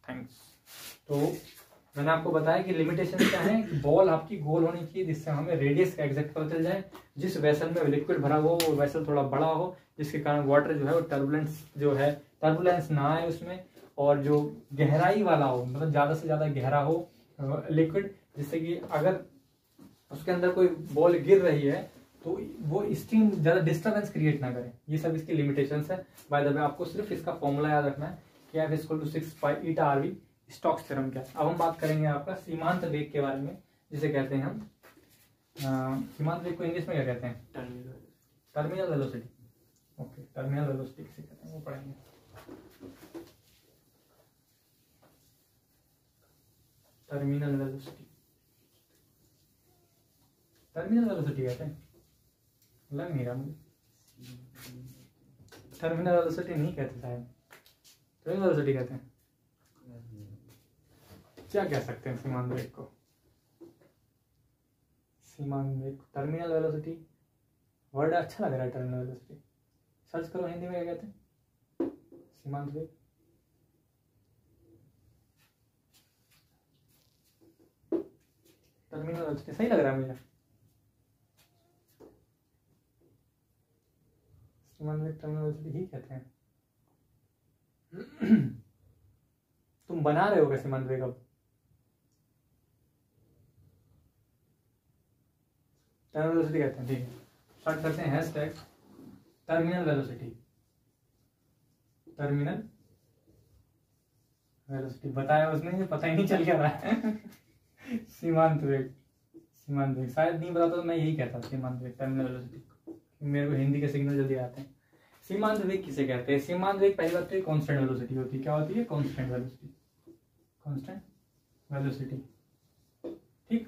थैंक्स। तो मैंने आपको बताया कि लिमिटेशन क्या है, कि बॉल आपकी गोल होनी चाहिए जिससे हमें रेडियस का एग्जैक्ट पता चल जाए। जिस वेसल में लिक्विड भरा हो वो वेसल थोड़ा बड़ा हो, जिसके कारण वाटर जो है वो टर्बुलेंस ना आए उसमें, और जो गहराई वाला हो, मतलब ज्यादा से ज्यादा गहरा हो लिक्विड, जिससे कि अगर उसके अंदर कोई बॉल गिर रही है तो वो स्ट्रीम ज्यादा डिस्टर्बेंस क्रिएट ना करे। ये सब इसकी लिमिटेशंस है। बाय द वे आपको सिर्फ इसका फॉर्मूला याद रखना है कि F = 6 pi eta RV Stokes theorem क्या। अब हम बात करेंगे आपका सीमांत वेग के बारे में, जिसे कहते हैं हम सीमांत वेग को इंग्लिश में क्या कहते हैं? Terminal velocity. Okay, terminal velocity किसे कहते हैं वो पढ़ेंगे। टर्मिनल वेलोसिटी कहते हैं, लग नहीं रहा मुझे। टर्मिनल वेलोसिटी नहीं कहते शायद, टर्मिनल वेलोसिटी कहते हैं। क्या कह सकते हैं सीमांत वेग को? सीमांत वेग, टर्मिनल वेलोसिटी वर्ड अच्छा लग रहा है। टर्मिनल वेलोसिटी सर्च करो हिंदी में, क्या कहते हैं सीमांत वेग। टर्मिनल वेलोसिटी सही लग रहा है मुझे। सीमांत वेग टर्मिनल वेलोसिटी ही कहते हैं। तुम बना रहे हो क्या सीमांत वेग? अब टर्मिनल वेलोसिटी कहते हैं, ठीक है। स्टार्ट करते हैं hashtag terminal velocity. Terminal velocity बताया उसने, ये पता ही नहीं चल क्या रहा है। सीमांत वेग शायद नहीं बताता तो मैं यही कहता सीमांत वेग टर्मिनल वेलोसिटी। मेरे को हिंदी के सिग्नल जल्दी आते हैं। सीमांत वेग किसे कहते हैं? सीमांत वेग पहली बात तो कांस्टेंट वेलोसिटी होती है। क्या होती है? Constant velocity. ठीक,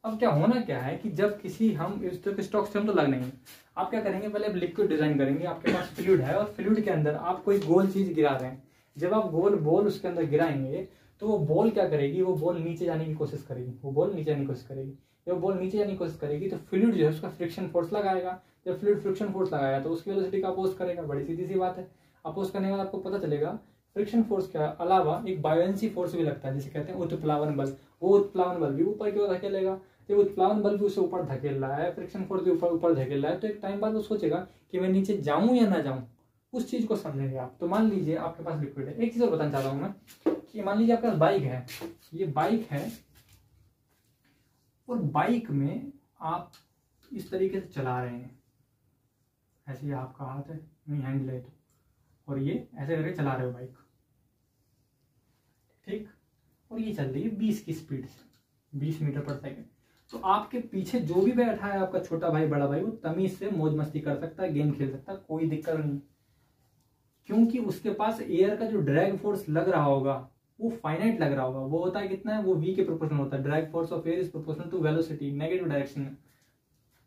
अब क्या होना क्या है कि जब किसी हम स्टॉक से हम तो लगने हैं, आप क्या करेंगे, पहले आप लिक्विड डिजाइन करेंगे, आपके पास फ्लूइड है और फ्लूइड के अंदर आप कोई गोल चीज गिरा रहे हैं। जब आप गोल बॉल उसके अंदर गिराएंगे तो वो बॉल क्या करेगी, वो बॉल नीचे जाने की कोशिश करेगी, वो बॉल नीचे जाने की कोशिश करेगी। जब बॉल नीचे जाने की कोशिश करेगी तो फ्लूइड जो है उसका फ्रिक्शन फोर्स लगाएगा। जब फ्लूइड फ्रिक्शन फोर्स लगाएगा तो उसकी वेलोसिटी का अपोज करेगा। बड़ी सीधी सी बात है। अपोज करने के बाद आपको पता चलेगा फ्रिक्शन फोर्स के अलावा एक बायोएंसी फोर्स भी लगता है, जिसे कहते हैं उत्प्लावन बल। वो उत्प्लावन बल भी ऊपर की ओर धकेलेगा। जब उत्प्लावन बल भी उसे ऊपर धकेल रहा है, फ्रिक्शन फोर्स भी ऊपर धकेल रहा है, तो एक टाइम बाद वो सोचेगा कि मैं नीचे जाऊं या ना जाऊं। उस चीज को समझेंगे आप। तो मान लीजिए आपके पास लिक्विड है। एक चीज और बताना चाहता हूं मैं कि मान लीजिए आपके पास बाइक है, ये बाइक है और बाइक में आप इस तरीके से चला रहे हैं, ऐसे ही आपका हाथ है, नहीं हैंडल है तो, और ये ऐसे करके चला रहे हो बाइक, ठीक, और ये चल रही है 20 की स्पीड से, 20 मीटर पर सेकेंड। तो आपके पीछे जो भी बैठा है, आपका छोटा भाई बड़ा भाई, वो तमीज से मौज मस्ती कर सकता है, गेम खेल सकता है, कोई दिक्कत नहीं, क्योंकि उसके पास एयर का जो ड्रैग फोर्स लग रहा होगा वो फाइनाइट लग रहा होगा। वो होता है कितना है, वो v के प्रोपोर्शनल होता है। Drag force of air is proportional to velocity, negative direction में।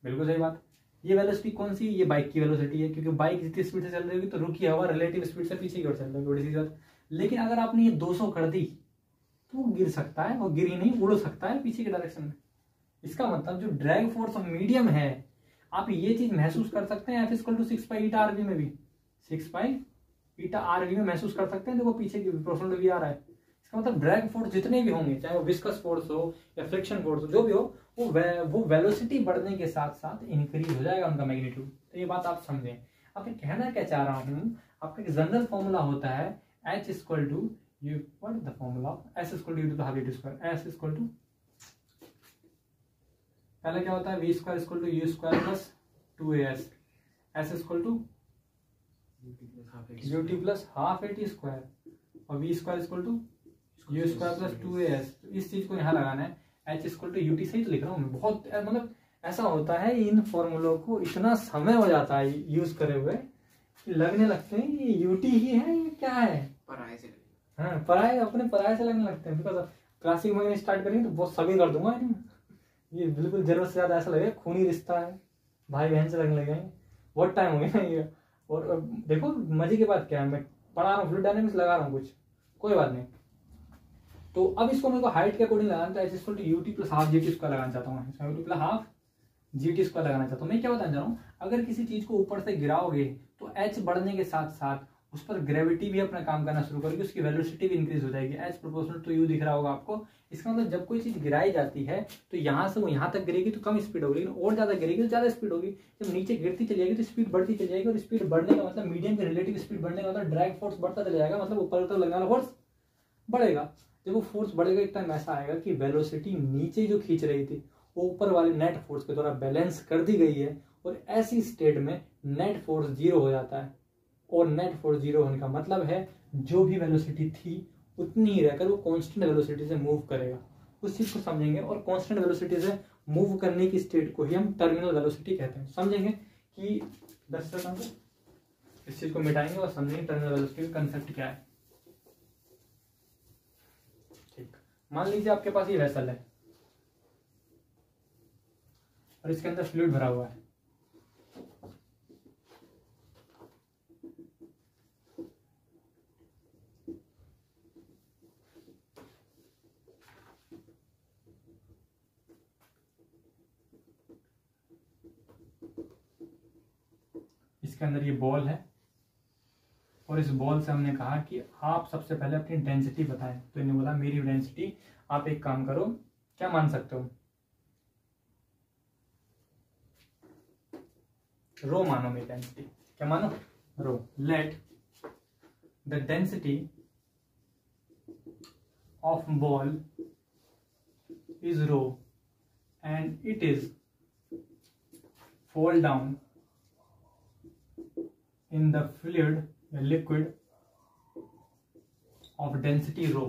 बिल्कुल सही बात। ये वेलोसिटी कौन सी, ये बाइक की वेलोसिटी है, क्योंकि बाइक जितनी स्पीड से चल रही होगी तो रुकी हवा रिलेटिव स्पीड से पीछे की ओर चल रही है, बड़ी सी बात। लेकिन अगर आपने ये 200 कर दी तो वो गिर सकता है, और गिर ही नहीं उड़ सकता है पीछे के डायरेक्शन में। इसका मतलब जो ड्रैग फोर्स ऑफ मीडियम है, आप ये चीज महसूस कर सकते हैं F = 6 पाई ईटा आरवी में भी, 6 पाई ईटा आरवी में महसूस कर सकते हैं। देखो पीछे की प्रोपोर्शनल वी आ रहा है। इसका मतलब ड्रैग फोर्स जितने भी होंगे, चाहे वो विस्कस फोर्स हो या फ्रिक्शन फोर्स हो, जो भी हो, वो वेलोसिटी बढ़ने के साथ साथ इंक्रीज हो जाएगा उनका मैग्नीट्यूड। तो ये बात आप समझें। अब मैं कहना क्या चाह रहा हूँ, आपका एक जनरल फॉर्मूला होता है H = u, what is the formula of S = u to the half v square, S = पहले क्या होता है, v² = u² + 2as, S = ut + half at square, और v² = u² + 2as। तो इस चीज को यहाँ लगाना है, H = ut। सही तो लिख रहा हूँ मैं, बहुत मतलब ऐसा होता है इन फॉर्मूलों को इतना समय हो जाता है यूज करे हुए कि लगने लगते हैं ये ut ही है, ये क्या है, पराये से। हाँ, पराये, अपने पराये से लगने लगते हैं। बिकॉज क्लासिक मैंने स्टार्ट करेंगे तो बहुत सभी कर दूंगा, ये बिल्कुल जरूरत से ज्यादा ऐसा लगेगा खूनी रिश्ता है, भाई बहन से लगने लगेंगे। बहुत टाइम हो गया ना ये। और देखो मजे की बात क्या है, मैं पढ़ा रहा हूँ फ्लूइड डायनामिक्स, लगा रहा हूँ कुछ, कोई बात नहीं। तो अब इसको मेरे को हाइट के अकॉर्डिंग लगाना था, H = ut + half gt² लगाना चाहता हूँ, ut + half gt² लगाना चाहता हूँ। मैं क्या बताना चाह रहा हूँ, अगर किसी चीज को ऊपर से गिराओगे तो h बढ़ने के साथ साथ उस पर ग्रेविटी भी अपना काम करना शुरू करेगी, उसकी वेलोसिटी भी इंक्रीज हो जाएगी। H = u दिख रहा होगा आपको। इसका मतलब जब कोई चीज गिराई जाती है तो यहाँ से वो यहाँ तक गिरेगी तो कम स्पीड होगी, लेकिन और ज्यादा गिरेगी तो ज्यादा स्पीड होगी। जब नीचे गिरती चली जाएगी तो स्पीड बढ़ती चली जाएगी, और स्पीड बढ़ने का मतलब मीडियम की रिलेटिव स्पीड बढ़ने का मतलब ड्रैग फोर्स बढ़ता चला जाएगा, मतलब ऊपर तो लगने वाला फोर्स बढ़ेगा। जब वो फोर्स बढ़ेगा एक टाइम ऐसा आएगा कि वेलोसिटी नीचे जो खींच रही थी वो ऊपर वाले नेट फोर्स के द्वारा बैलेंस कर दी गई है, और ऐसी स्टेट में नेट फोर्स 0 हो जाता है। और नेट फोर्स 0 होने का मतलब है जो भी वेलोसिटी थी उतनी ही रहकर वो कांस्टेंट वेलोसिटी से मूव करेगा। उस चीज को समझेंगे, और कांस्टेंट वेलोसिटी से मूव करने की स्टेट को ही हम टर्मिनल वेलोसिटी कहते हैं। समझेंगे कि 10 सेकंड इस चीज को मिटाएंगे और समझेंगे टर्मिनल वेलोसिटी का कंसेप्ट क्या है। ठीक, मान लीजिए आपके पास ये वेसल है और इसके अंदर फ्लूइड भरा हुआ है। इसके अंदर ये बॉल है, और इस बॉल से हमने कहा कि आप सबसे पहले अपनी डेंसिटी बताएं। तो इन्होंने बोला मेरी डेंसिटी, आप एक काम करो, क्या मान सकते हो, रो मानो मेरी डेंसिटी। क्या मानो, rho. Let the density of ball is rho and it is fall down in the fluid, the liquid of density rho,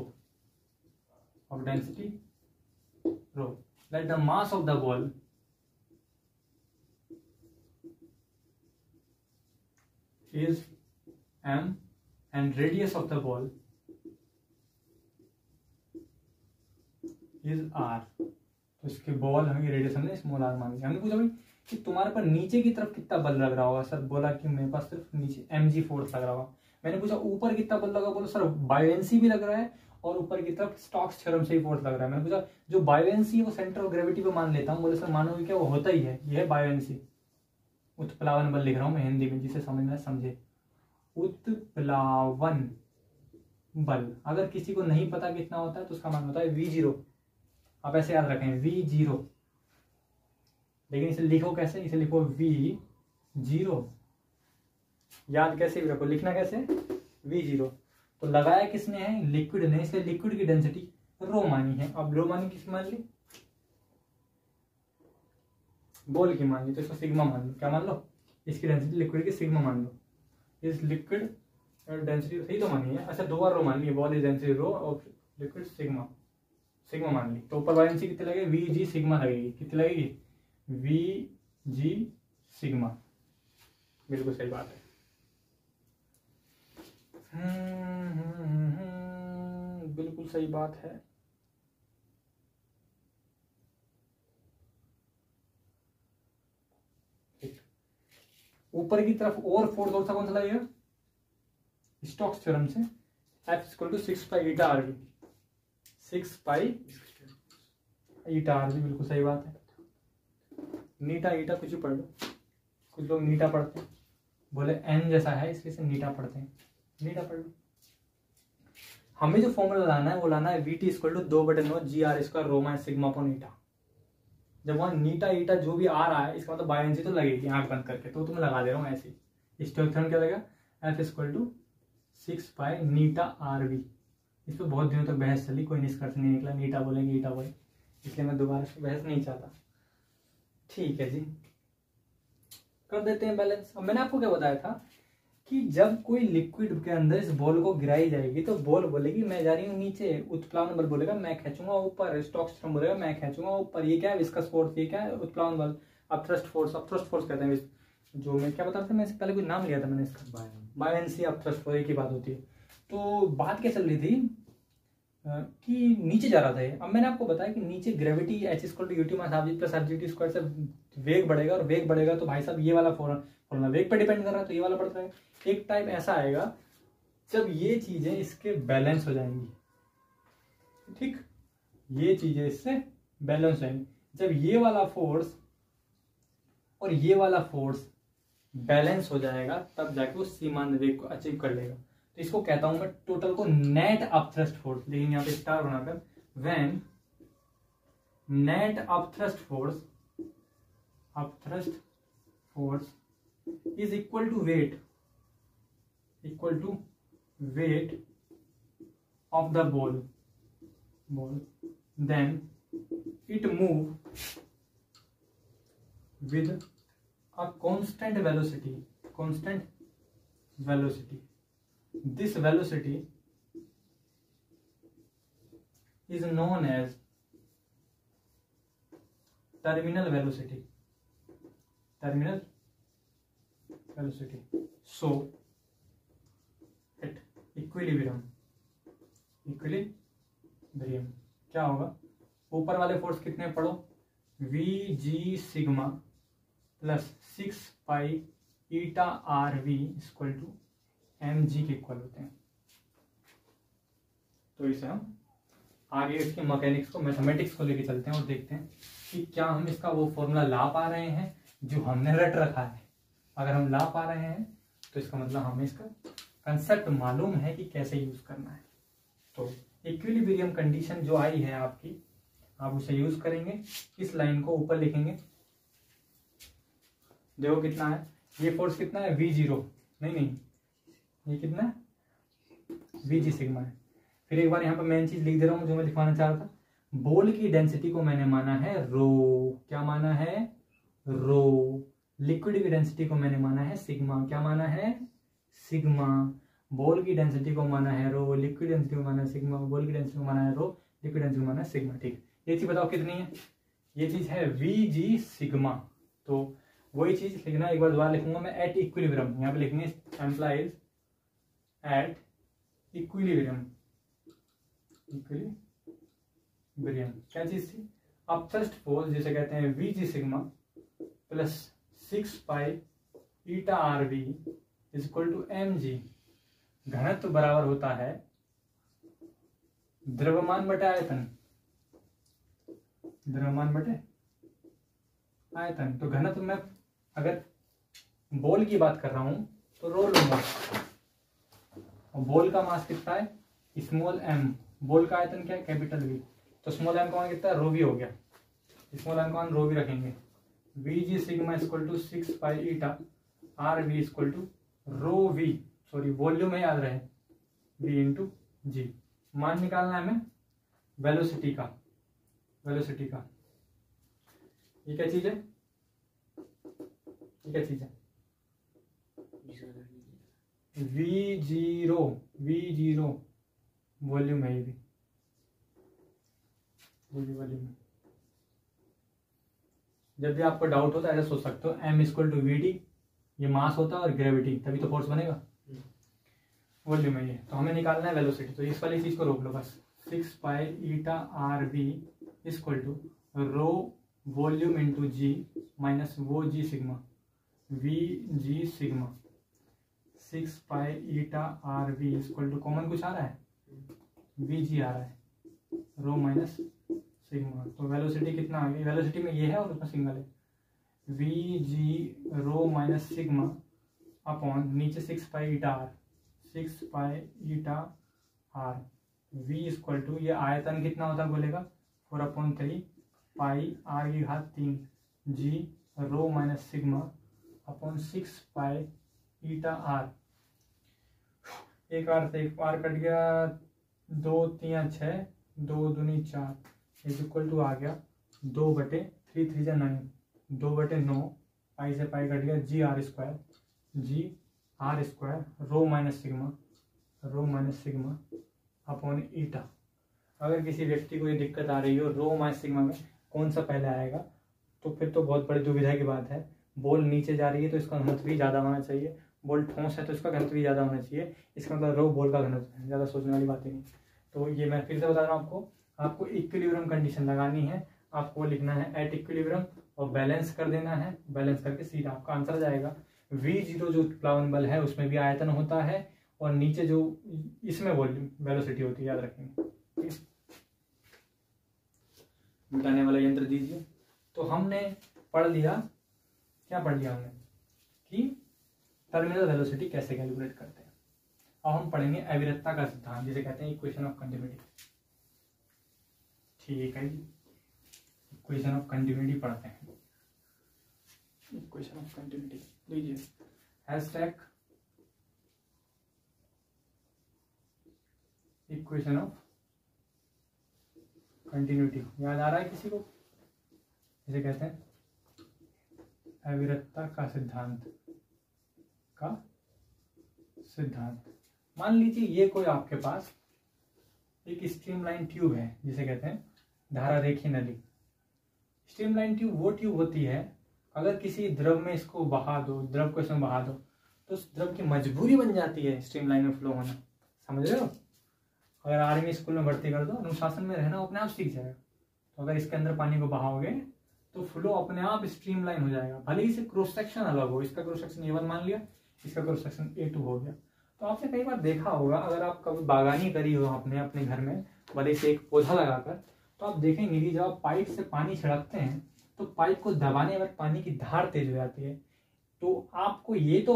let the mass of the ball is m and radius of the ball is r। तो इसके ball हमें radius हमने small are मान लिया। हमने पूछा भाई कि तुम्हारे पर नीचे की तरफ कितना बल लग रहा होगा। सर बोला कि मेरे पास सिर्फ नीचे mg फोर्स लग रहा होगा। मैंने पूछा ऊपर कितना बल लगा, बोला सर बायोएंसी भी लग रहा है और ऊपर की तरफ स्टोक्स थ्योरम से ही फोर्स लग रहा है। मैंने पूछा जो बायोएंसी है वो सेंटर ऑफ ग्रेविटी पे मान लेता हूँ। बोले सर मानोगे क्या, वो होता ही है, ये है बायोएंसी। उत्प्लावन बल लिख रहा हूँ मैं हिंदी में, जिसे समझना समझे। उत्प्लावन बल अगर किसी को नहीं पता कितना होता है तो उसका मान होता है v0। आप ऐसे याद रखें v0, लेकिन इसे लिखो कैसे, इसे लिखो v0। याद कैसे भी रखो, लिखना कैसे, v0। तो लगाया किसने है, लिक्विड ने, इसलिए लिक्विड की डेंसिटी रो मानी है। अब रो मानी किसकी मान ली, बॉल की मान ली, तो इसको सिग्मा मान लो। क्या मान लो, इसकी डेंसिटी लिक्विड की सिग्मा मान लो। इस लिक्विड डेंसिटी सही तो मानी है, अच्छा 2 बार रो मान ली, बॉल इज डेंसिटी रो और लिक्विड सिग्मा, सिग्मा मान ली। तो ऊपर वाली कितनी लगेगी, vg सिग्मा लगेगी। कितनी लगेगी, vg सिग्मा। बिल्कुल सही बात है। बिल्कुल सही बात है। ऊपर की तरफ और फोर्स और सा कौन सा लगेगा, स्टोक्स थ्योरम से F = 6 pi eta are V. 6 pi eta are V, बिल्कुल सही बात है। नीटा ईटा कुछ भी पढ़ लो, कुछ लोग नीटा पढ़ते हैं, बोले एन जैसा है इसलिए से नीटा पढ़ते हैं, नीटा पढ़ लो। हमें जो फॉर्मूला लाना है वो लाना है VT = 2/9 GR² रोमा सिग्मा अपॉन ईटा। जब वहां नीटा ईटा जो भी आ रहा है इसका मतलब बायोएंसी तो लगेगी आंख बंद करके, तो तुम लगा दे रहा हूँ ऐसे ही। स्टोक्स थ्योरम क्या लगेगा, F = 6 pi eta R V. इस पर बहुत दिनों तक बहस चली, कोई निष्कर्ष नहीं निकला, नीटा बोलेंगे ईटा बोले, इसलिए मैं दोबारा से बहस नहीं चाहता। ठीक है जी, कर देते हैं बैलेंस। अब मैंने आपको क्या बताया था कि जब कोई लिक्विड के अंदर इस बॉल को गिराई जाएगी तो बॉल बोलेगी मैं जा रही हूँ नीचे, उत्प्लावन बल बोलेगा मैं खींचूंगा ऊपर, स्टोक्स थ्योरम बोलेगा मैं खींचूंगा ऊपर। ये क्या है, विस्कस फोर्स, ये क्या है, उत्प्लावन बल। अब थ्रस्ट फोर्स, अब थ्रस्ट फोर्स कहते हैं जो मैं क्या बता रहा था, मैं इससे पहले कोई नाम लिया था मैंने इसका, बायोएंसी। अब थ्रस्ट फोर्स एक ही बात होती है। तो बात क्या चल रही थी कि नीचे जा रहा था ये। अब मैंने आपको बताया कि नीचे ग्रेविटी H = UT - हाफ जी प्लस RGT² से वेग बढ़ेगा, और वेग बढ़ेगा तो भाई साहब ये वाला फॉर्मूला वेग पर डिपेंड कर रहा है, तो ये वाला बढ़ता है। एक टाइम ऐसा आएगा जब ये चीजें इसके बैलेंस हो जाएंगी, ठीक, ये चीजें इससे बैलेंस हो जाएंगी। जब ये वाला फोर्स और ये वाला फोर्स बैलेंस हो जाएगा तब जाके वो सीमांत वेग को अचीव कर लेगा। तो इसको कहता हूं मैं टोटल को नेट अपथ्रस्ट फोर्स, लेकिन यहाँ पे स्टार बनाकर, when net upthrust force is equal to weight of the ball, then it move with a constant velocity. This velocity is known as terminal velocity. So at equilibrium क्या होगा, ऊपर वाले force कितने पढ़ो, Vg sigma plus 6 pi eta are V = mg के equal होते हैं। तो इसे हम आगे इसके मैकेनिक्स को, मैथमेटिक्स को लेके चलते हैं और देखते हैं कि क्या हम इसका वो फॉर्मूला ला पा रहे हैं जो हमने रट रखा है। अगर हम ला पा रहे हैं तो इसका मतलब हमें इसका कंसेप्ट मालूम है कि कैसे यूज करना है। तो इक्विलिब्रियम कंडीशन जो आई है आपकी, आप उसे यूज करेंगे। इस लाइन को ऊपर लिखेंगे, देखो कितना है, ये फोर्स कितना है, V0, नहीं ये कितना है, Vg सिग्मा है। फिर एक बार यहाँ पर मेन चीज लिख दे रहा हूँ जो मैं लिखवाना चाह रहा था, बॉल की डेंसिटी को मैंने माना है रो, क्या माना है, रो। लिक्विड की डेंसिटी को मैंने माना है सिग्मा, क्या माना है, सिग्मा। बॉल की डेंसिटी को माना है रो, लिक्विड डेंसिटी को माना है सिग्मा, बॉल की डेंसिटी को माना है रो, लिक्विड डेंसिटी को माना है सिग्मा। ठीक, ये चीज बताओ कितनी है, ये चीज है Vg सिग्मा। तो वही चीज लिखना, एक बार दोबारा लिखूंगा मैं, एट इक्विलिब्रियम, यहाँ पे लिखेंगे एम्प्लाइज एट इक्विलिब्रियम। क्या चीज थी, अपथस्ट फोर्स जिसे कहते हैं V ji sigma plus 6 pi eta are V is equal to M G. घनत्व बराबर होता है द्रव्यमान बटे आयतन, द्रव्यमान बटे आयतन। तो घनत्व में अगर बॉल की बात कर रहा हूं तो रो लूंगा, और बॉल का मास कितना है स्मॉल एम, बॉल का आयतन क्या है कैपिटल वी, तो स्मॉल एम का मान कितना है रो वी हो गया, स्मॉल एम का मान रो वी रखेंगे। V ji sigma equal to 6 pi eta are we equal to rho V, sorry volume है याद रहे, वी इंटू जी। मान निकालना है हमें वेलोसिटी का, वेलोसिटी का। ये क्या चीज है, ये क्या चीज है we zero, we zero volume है, ये भी वॉल्यूम है। जब भी आपको डाउट होता है ऐसा सोच सकते हो M equal to V D, ये मास होता है और ग्रेविटी, तभी तो फोर्स बनेगा, वॉल्यूम है ये। तो हमें निकालना है वेलोसिटी, तो इस वाली चीज को रोक लो बस। 6 pi eta are we equal to rho volume into g minus वो g sigma, v ji sigma 6 pi eta are we equal to common कुछ आ रहा है वी जी आ रहा है, रो माइनस सिग्मा। तो वेलोसिटी कितना आ गया, वेलोसिटी में ये है और उसमें सिंगल है, v g rho minus sigma upon नीचे 6 pi eta r, 6 pi eta are we equal to ये आयतन कितना होता है बोलेगा 4/3 पाई आर की घात 3 g rho minus sigma upon 6 pi eta r. एक आर से एक आर कट गया, 2 3 6 2 दूनी 4 इज इक्वल टू आ गया 2/3 3 जा 9, 2/9 पाई से पाई कट गया g r square, g r square rho minus sigma, rho minus sigma upon eta. अगर किसी व्यक्ति को ये दिक्कत आ रही हो रो माइनस सिग्मा में कौन सा पहले आएगा, तो फिर तो बहुत बड़ी दुविधा की बात है। बॉल नीचे जा रही है तो इसका घनत्व भी ज़्यादा होना चाहिए, बॉल ठोस है तो इसका घनत्व भी ज़्यादा होना चाहिए, इसका मतलब रो बॉल का घनत्व है, ज़्यादा सोचने वाली बात ही नहीं। तो ये मैं फिर से बता रहा हूँ आपको, आपको इक्विलिब्रियम कंडीशन लगानी है, आपको लिखना है एट इक्विलिब्रियम और बैलेंस कर देना है, बैलेंस करके सीधा आपका आंसर जाएगा। वी जीरो जो प्लावन बल है उसमें भी आयतन होता है और नीचे जो इसमें वॉल्यूम वेलोसिटी होती है, याद रखेंगे। मिटाने वाला यंत्र दीजिए। तो हमने पढ़ लिया, क्या पढ़ लिया हमने कि टर्मिनल वेलोसिटी कैसे कैलकुलेट करते हैं। अब हम पढ़ेंगे अविरतता का सिद्धांत जिसे कहते हैं इक्वेशन ऑफ कंटिन्यूटी। ठीक है जी, इक्वेशन ऑफ कंटिन्यूटी पढ़ते हैं। इक्वेशन ऑफ कंटिन्यूटी लीजिए, हैशटैग इक्वेशन ऑफ कंटिन्यूटी याद आ रहा है किसी को, जिसे कहते हैं अविरतता का सिद्धांत, का सिद्धांत। मान लीजिए ये कोई आपके पास एक स्ट्रीमलाइन ट्यूब है जिसे कहते हैं धारा रेखी नली। स्ट्रीमलाइन ट्यूब वो ट्यूब होती है अगर किसी द्रव में इसको बहा दो, द्रव को इसमें बहा दो तो उस द्रव की मजबूरी बन जाती है स्ट्रीमलाइन में फ्लो होना, समझ रहे हो। अगर आर्मी स्कूल में भर्ती कर दो, अनुशासन में रहना अपने आप सीख जाएगा। तो अगर इसके अंदर पानी को बहाओगे तो फ्लो अपने आप स्ट्रीमलाइन हो जाएगा, भले ही इसे क्रॉस सेक्शन अलग हो, इसका क्रॉस सेक्शन A1 मान लिया, इसका क्रॉस सेक्शन A2 हो गया। तो आपने कई बार देखा होगा, अगर आप कभी बागानी करी हो आपने अपने घर में, भले से एक पौधा लगाकर, तो आप देखेंगे कि जब आप पाइप से पानी छिड़कते हैं तो पाइप को दबाने पर पानी की धार तेज हो जाती है। तो आपको ये तो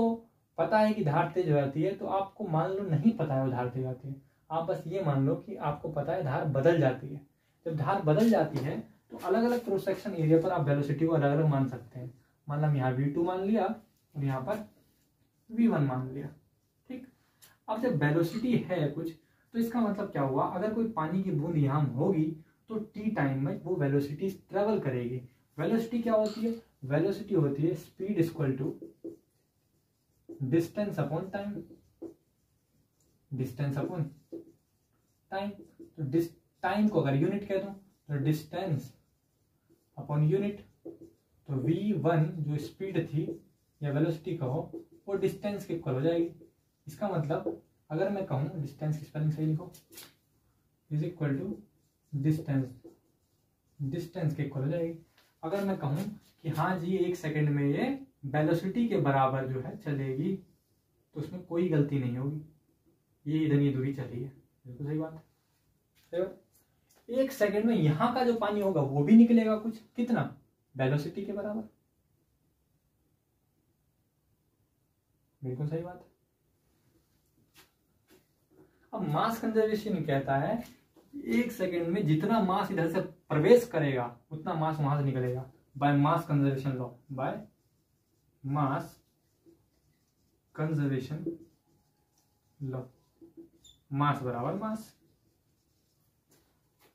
पता है कि धार तेज हो जाती है, तो आपको मान लो नहीं पता है वो धार तेज जाती है, आप बस ये मान लो कि आपको पता है धार बदल जाती है। जब धार बदल जाती है तो अलग अलग क्रॉस सेक्शन एरिया पर आप वेलोसिटी को अलग अलग मान सकते हैं। मान लो यहाँ V2 मान लिया और यहाँ पर V1 मान लिया, ठीक। अब जब वेलोसिटी है कुछ, तो इसका मतलब क्या हुआ, अगर कोई पानी की बूंद यहाँ होगी तो t टाइम में वो वेलोसिटी ट्रेवल करेगी। वेलोसिटी क्या होती है, वेलोसिटी होती है speed equal to distance upon time, distance upon time. तो टाइम को अगर यूनिट कह दूं तो डिस्टेंस अपॉन यूनिट, तो v1 जो स्पीड थी या वेलोसिटी कहो वो डिस्टेंस के इक्वल हो जाएगी। इसका मतलब अगर मैं कहूं डिस्टेंस की स्पेलिंग सही लिखो, is equal to distance distance के इक्वल हो जाएगी। अगर मैं कहूं कि हाँ जी 1 सेकंड में ये वेलोसिटी के बराबर जो है चलेगी, तो उसमें कोई गलती नहीं होगी, ये इधर ये दूरी चली है, बिल्कुल सही बात है। सही बात। 1 सेकंड में यहां का जो पानी होगा वो भी निकलेगा कुछ, कितना, वेलोसिटी के बराबर, बिल्कुल सही बात है। अब मास कंजर्वेशन कहता है 1 सेकंड में जितना मास इधर से प्रवेश करेगा उतना मास वहां से निकलेगा, by mass conservation law, by mass conservation law, mass बराबर मास,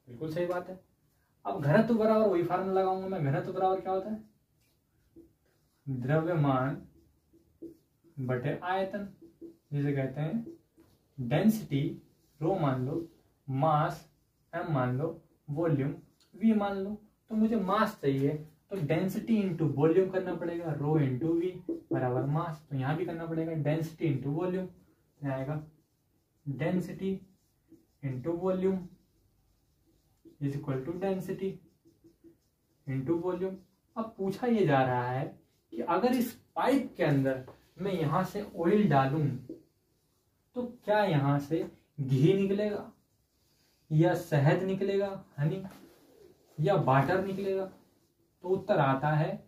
बिल्कुल सही बात है। अब घनत्व बराबर वही फार्मूला लगाऊंगा मैं, घनत्व बराबर क्या होता है, द्रव्यमान बटे आयतन, जिसे कहते हैं डेंसिटी रो मान लो, मास m मान लो, वॉल्यूम v मान लो। तो मुझे मास चाहिए तो डेंसिटी इंटू वॉल्यूम करना पड़ेगा, रो इंटू वी बराबर मास। तो यहां भी करना पड़ेगा डेंसिटी इंटू वॉल्यूम, आएगा density into volume is equal to density into volume. अब पूछा ये जा रहा है कि अगर इस पाइप के अंदर मैं यहां से ऑयल डालूं तो क्या यहां से घी निकलेगा या शहद निकलेगा, हनी, या वाटर निकलेगा? तो उत्तर आता है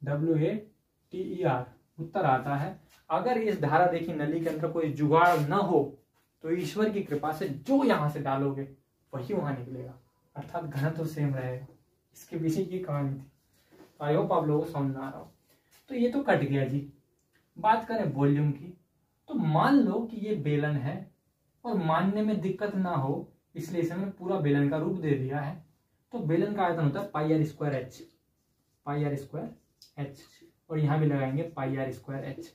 WATER, उत्तर आता है अगर इस धारा देखी नली के अंदर कोई जुगाड़ न हो तो ईश्वर की कृपा से जो यहां से डालोगे वही वहां निकलेगा, अर्थात घनत्व सेम रहेगा। इसके पीछे की कहानी थी। आई होप आप लोगों को समझ में आ रहा हो। तो ये तो कट गया जी। बात करें वॉल्यूम की, तो मान लो कि ये बेलन है और मानने में दिक्कत ना हो इसलिए इसे मैंने पूरा बेलन का रूप दे दिया है। तो बेलन का आयतन होता है πr²h, πr²h, और यहां भी लगाएंगे πr²h।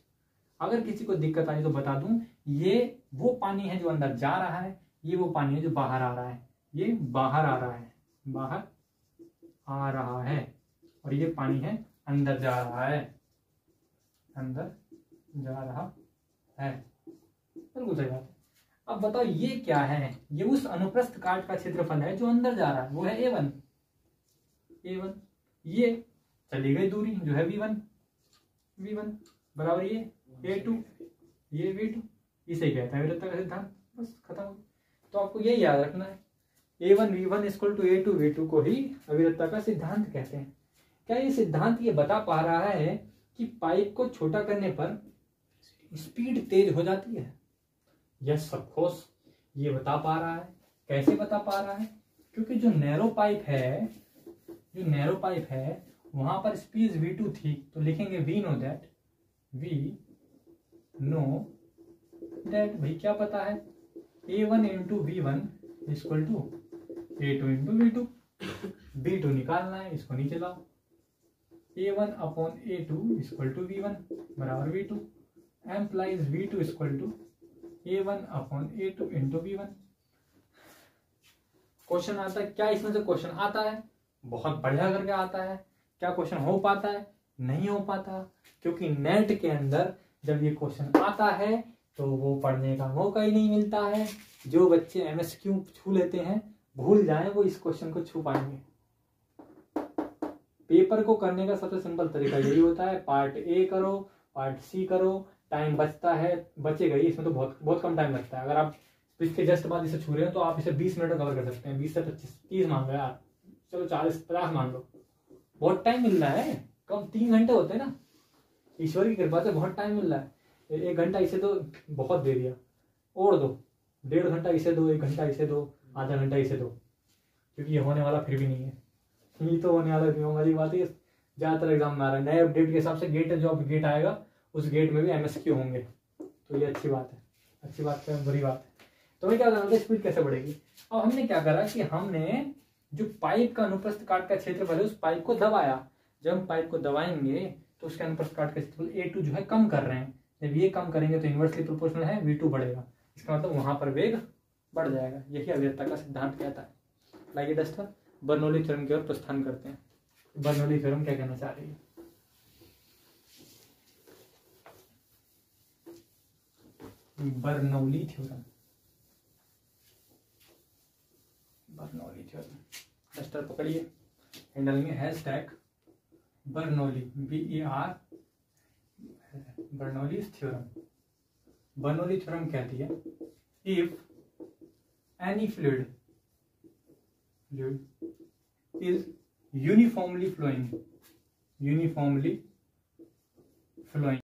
अगर किसी को दिक्कत आई तो बता दूं, ये वो पानी है जो अंदर जा रहा है, ये वो पानी है जो बाहर आ रहा है, ये बाहर आ रहा है, बाहर आ रहा है, और ये पानी है अंदर जा रहा है, अंदर जा रहा है, बिल्कुल सही बात है। अब बताओ ये क्या है, ये उस अनुप्रस्थ काट का क्षेत्रफल है जो अंदर जा रहा है, वो है A1, ये चली गई दूरी जो है V1 बराबर ये A2, ये V2, इसे कहता है विरत्ता का सिद्धांत। बस खत्म हो। तो आपको ये याद रखना है, A1 V1 equal to A2 V2 को ही अविरतता का सिद्धांत कहते हैं। क्या ये सिद्धांत ये बता पा रहा है कि पाइप को छोटा करने पर स्पीड तेज हो जाती है? यस ऑफ कोर्स, ये बता पा रहा है। कैसे बता पा रहा है? क्योंकि जो नैरो पाइप है वहां पर स्पीड V2 थी, तो लिखेंगे वी नो दैट भाई क्या पता है, A1 into V1 equal to A2 into V2, V2 निकालना है, इसको नीचे लाओ, A1 upon A2 equal to V1 बराबर V2, implies V2 equal to A1 upon A2 into V1। Question आता है क्या? इसमें से क्वेश्चन आता है, बहुत बढ़िया करके आता है। क्या क्वेश्चन हो पाता है? नहीं हो पाता, क्योंकि नेट के अंदर जब ये क्वेश्चन आता है तो वो पढ़ने का मौका ही नहीं मिलता है। जो बच्चे MSQ छू लेते हैं, भूल जाएं वो इस क्वेश्चन को छू पाएंगे। पेपर को करने का सबसे सिंपल तरीका यही होता है, पार्ट A करो, पार्ट C करो, टाइम बचता है, बचेगा ही, इसमें तो बहुत कम टाइम लगता है। अगर आप इसके जस्ट बाद इसे छू रहे हो तो आप इसे 20 मिनट में कवर कर सकते हैं, 20 से 25, 30 मान लो यार, चलो 40-50 मान लो, बहुत टाइम मिल रहा है। कम 3 घंटे होते हैं ना, ईश्वर की कृपा से बहुत टाइम मिल रहा है। 1 घंटा इसे दो, बहुत दे दिया, और दो, 1.5 घंटा इसे दो, 1 घंटा इसे दो, आधा घंटा इसे दो, क्योंकि ये होने वाला फिर भी नहीं है। ये तो होने वाला नहीं वाली बात है, ज्यादातर एग्जाम में आ रहा है। नए अपडेट के हिसाब से गेट है, जो अब गेट आएगा उस गेट में भी MSQ होंगे, तो ये अच्छी बात है। अच्छी बात है, बुरी बात है। तो मैं क्या करना था, स्पीड कैसे बढ़ेगी? अब हमने क्या करा कि हमने जो पाइप का अनुप्रस्थ काट का क्षेत्रफल है उस पाइप को दबाया। जब हम पाइप को दबाएंगे तो उसके अनुप्रस्थ काट का क्षेत्रफल A2 जो है कम कर रहे हैं, जब ये कम करेंगे तो इनवर्सली प्रोपोर्शनल है, V2 बढ़ेगा, इसका मतलब वहां पर वेग बढ़ जाएगा। यही अविरतता का सिद्धांत कहता है। लाइए डस्टर, बर्नौली थ्योरम की ओर प्रस्थान करते हैं। बर्नौली थ्योरम क्या कहना चाह रही है? बर्नौली थ्योरम, डस्टर पकड़िए। कहीं डालेंगे hashtag Bernoulli, BER Bernoulli's theorem. Bernoulli theorem कहती है if any fluid is uniformly flowing